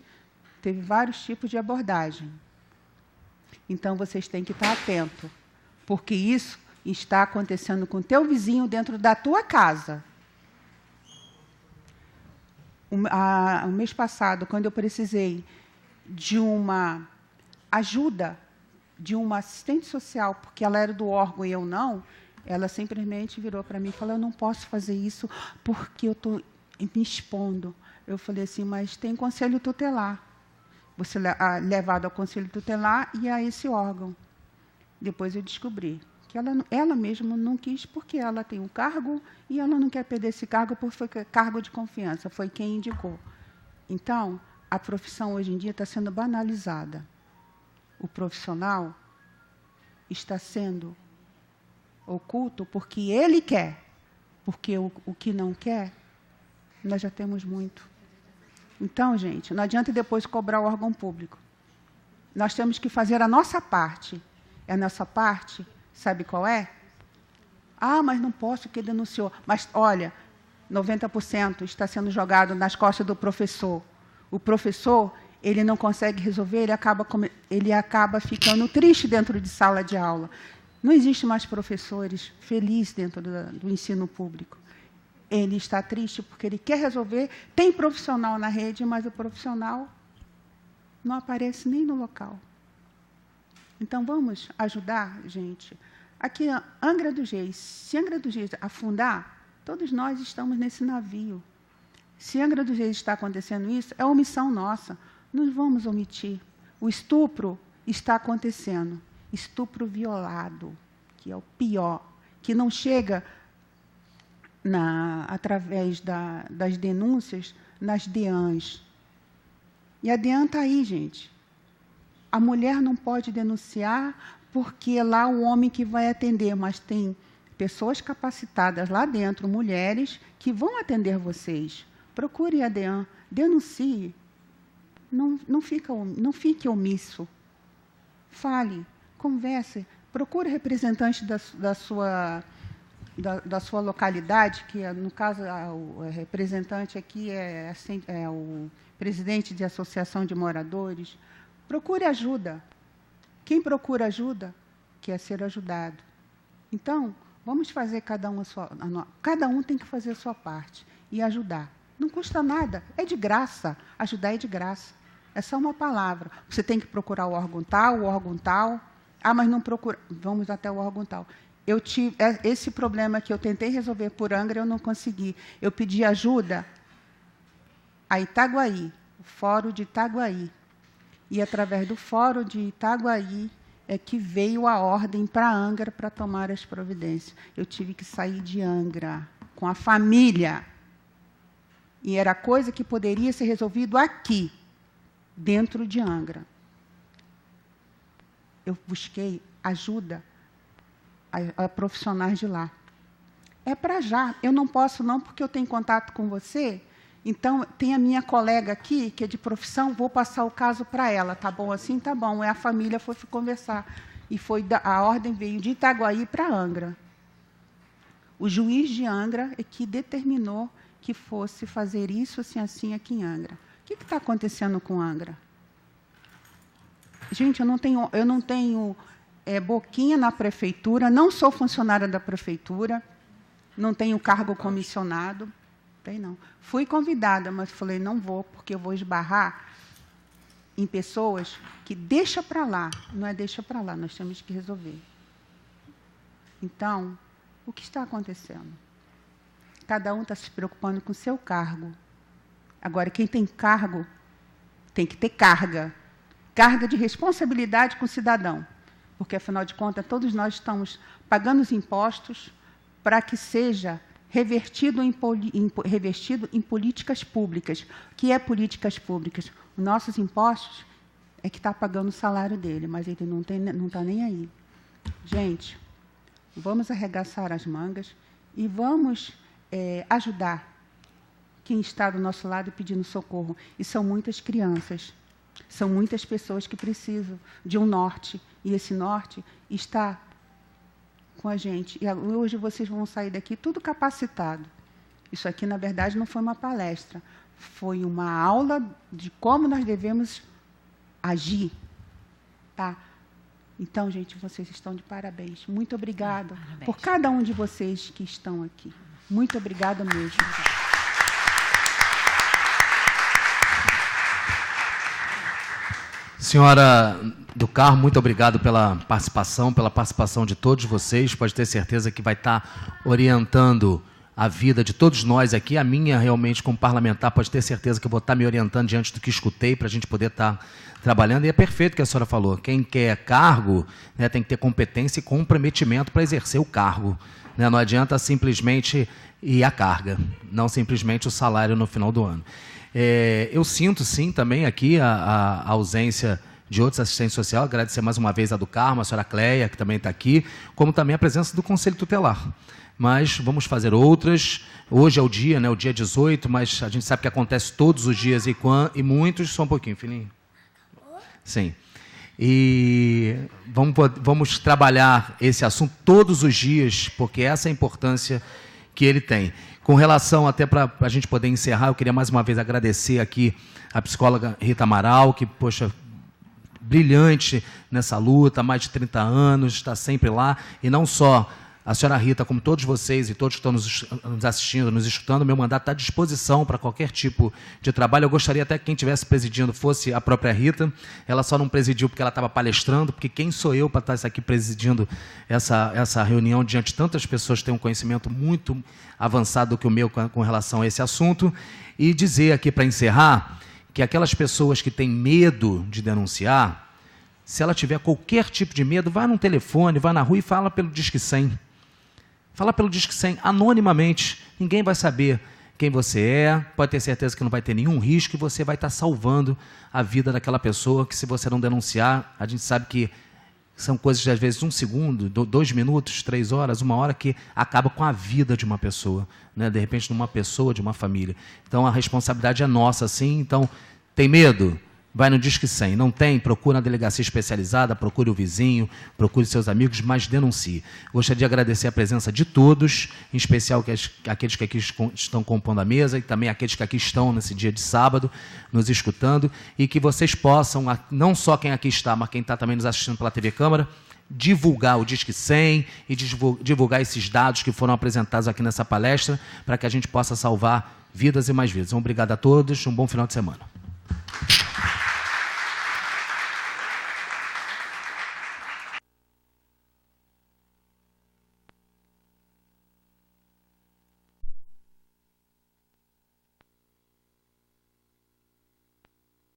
teve vários tipos de abordagem. Então, vocês têm que estar atentos, porque isso está acontecendo com o teu vizinho dentro da tua casa. O mês passado, quando eu precisei de uma ajuda de uma assistente social, porque ela era do órgão e eu não, ela simplesmente virou para mim e falou: eu não posso fazer isso porque eu estou me expondo. Eu falei assim: mas tem conselho tutelar. Você é levado ao conselho tutelar e a esse órgão. Depois eu descobri que ela mesma não quis, porque ela tem um cargo e ela não quer perder esse cargo porque foi cargo de confiança, foi quem indicou. Então, a profissão hoje em dia está sendo banalizada. O profissional está sendo oculto porque ele quer, porque o que não quer, nós já temos muito. Então, gente, não adianta depois cobrar o órgão público. Nós temos que fazer a nossa parte. E a nossa parte, sabe qual é? Ah, mas não posso, porque denunciou. Mas, olha, 90% está sendo jogado nas costas do professor. O professor, ele não consegue resolver, ele acaba ficando triste dentro de sala de aula. Não existe mais professores felizes dentro do ensino público. Ele está triste porque ele quer resolver. Tem profissional na rede, mas o profissional não aparece nem no local. Então, vamos ajudar, gente. Aqui, Angra dos Reis. Se Angra dos Reis afundar, todos nós estamos nesse navio. Se Angra dos Reis está acontecendo isso, é omissão nossa. Não vamos omitir. O estupro está acontecendo. Estupro violado, que é o pior, que não chega através das denúncias nas DEANs. E a DEAN está aí, gente. A mulher não pode denunciar porque é lá o homem que vai atender, mas tem pessoas capacitadas lá dentro, mulheres, que vão atender vocês. Procure a DEAN, denuncie. Não fique omisso. Fale, converse, procure representante da sua localidade, que, no caso, o representante aqui é o presidente de associação de moradores. Procure ajuda. Quem procura ajuda quer ser ajudado. Então, vamos fazer cada um tem que fazer a sua parte e ajudar. Não custa nada, é de graça. Ajudar é de graça. É só uma palavra. Você tem que procurar o órgão tal. Ah, mas não procura. Vamos até o órgão tal. Eu tive esse problema que eu tentei resolver por Angra, eu não consegui. Eu pedi ajuda a Itaguaí, o Fórum de Itaguaí. E, através do Fórum de Itaguaí, é que veio a ordem para Angra para tomar as providências. Eu tive que sair de Angra com a família. E era coisa que poderia ser resolvido aqui, dentro de Angra. Eu busquei ajuda a profissionais de lá. É para já. Eu não posso, não, porque eu tenho contato com você. Então, tem a minha colega aqui, que é de profissão, vou passar o caso para ela. Tá bom assim? Tá bom. A família foi conversar. E a ordem veio de Itaguaí para Angra. O juiz de Angra é que determinou que fosse fazer isso assim aqui em Angra. O que está acontecendo com Angra? Gente, eu não tenho boquinha na prefeitura, não sou funcionária da prefeitura, não tenho cargo comissionado. Não. Fui convidada, mas falei, não vou, porque eu vou esbarrar em pessoas que deixa para lá. Não é deixa para lá, nós temos que resolver. Então, o que está acontecendo? Cada um está se preocupando com o seu cargo. Agora, quem tem cargo tem que ter carga. Carga de responsabilidade com o cidadão. Porque, afinal de contas, todos nós estamos pagando os impostos para que seja revestido em políticas públicas. O que é políticas públicas? Os nossos impostos é que está pagando o salário dele, mas ele não está nem aí. Gente, vamos arregaçar as mangas e vamos ajudar quem está do nosso lado pedindo socorro. E são muitas crianças, são muitas pessoas que precisam de um norte, e esse norte está com a gente. E hoje vocês vão sair daqui tudo capacitado. Isso aqui, na verdade, não foi uma palestra, foi uma aula de como nós devemos agir. Tá? Então, gente, vocês estão de parabéns. Muito obrigada por cada um de vocês que estão aqui. Muito obrigada mesmo. Senhora do Carmo, muito obrigado pela participação de todos vocês. Pode ter certeza que vai estar orientando a vida de todos nós aqui. A minha, realmente, como parlamentar, pode ter certeza que eu vou estar me orientando diante do que escutei para a gente poder estar trabalhando. E é perfeito o que a senhora falou. Quem quer cargo, né, tem que ter competência e comprometimento para exercer o cargo. Né? Não adianta simplesmente ir à carga, não simplesmente o salário no final do ano. Eu sinto, sim, também aqui a ausência de outros assistentes sociais. Agradecer mais uma vez a do Carmo, a senhora Cleia, que também está aqui, como também a presença do Conselho Tutelar. Mas vamos fazer outras. Hoje é o dia, né, o dia 18, mas a gente sabe que acontece todos os dias e muitos. Só um pouquinho, filhinho. Sim. E vamos trabalhar esse assunto todos os dias, porque essa é a importância que ele tem. Com relação, até para a gente poder encerrar, eu queria mais uma vez agradecer aqui a psicóloga Rita Amaral, que, poxa, brilhante nessa luta, há mais de 30 anos, está sempre lá, e não só a senhora Rita, como todos vocês e todos que estão nos assistindo, nos escutando, meu mandato está à disposição para qualquer tipo de trabalho. Eu gostaria até que quem estivesse presidindo fosse a própria Rita. Ela só não presidiu porque ela estava palestrando, porque quem sou eu para estar aqui presidindo essa reunião diante de tantas pessoas que têm um conhecimento muito avançado do que o meu com relação a esse assunto. E dizer aqui, para encerrar, que aquelas pessoas que têm medo de denunciar, se ela tiver qualquer tipo de medo, vá num telefone, vá na rua e fala pelo Disque 100. Fala pelo Disque 100, anonimamente. Ninguém vai saber quem você é, pode ter certeza que não vai ter nenhum risco e você vai estar salvando a vida daquela pessoa que, se você não denunciar, a gente sabe que são coisas de, às vezes, 1 segundo, 2 minutos, 3 horas, 1 hora, que acaba com a vida de uma pessoa, né? De repente, de uma pessoa, de uma família. Então, a responsabilidade é nossa, sim. Então, tem medo? Vai no Disque 100. Não tem? Procure na delegacia especializada, procure o vizinho, procure seus amigos, mas denuncie. Gostaria de agradecer a presença de todos, em especial aqueles que aqui estão compondo a mesa e também aqueles que aqui estão nesse dia de sábado, nos escutando, e que vocês possam, não só quem aqui está, mas quem está também nos assistindo pela TV Câmara, divulgar o Disque 100 e divulgar esses dados que foram apresentados aqui nessa palestra, para que a gente possa salvar vidas e mais vidas. Obrigado a todos, um bom final de semana.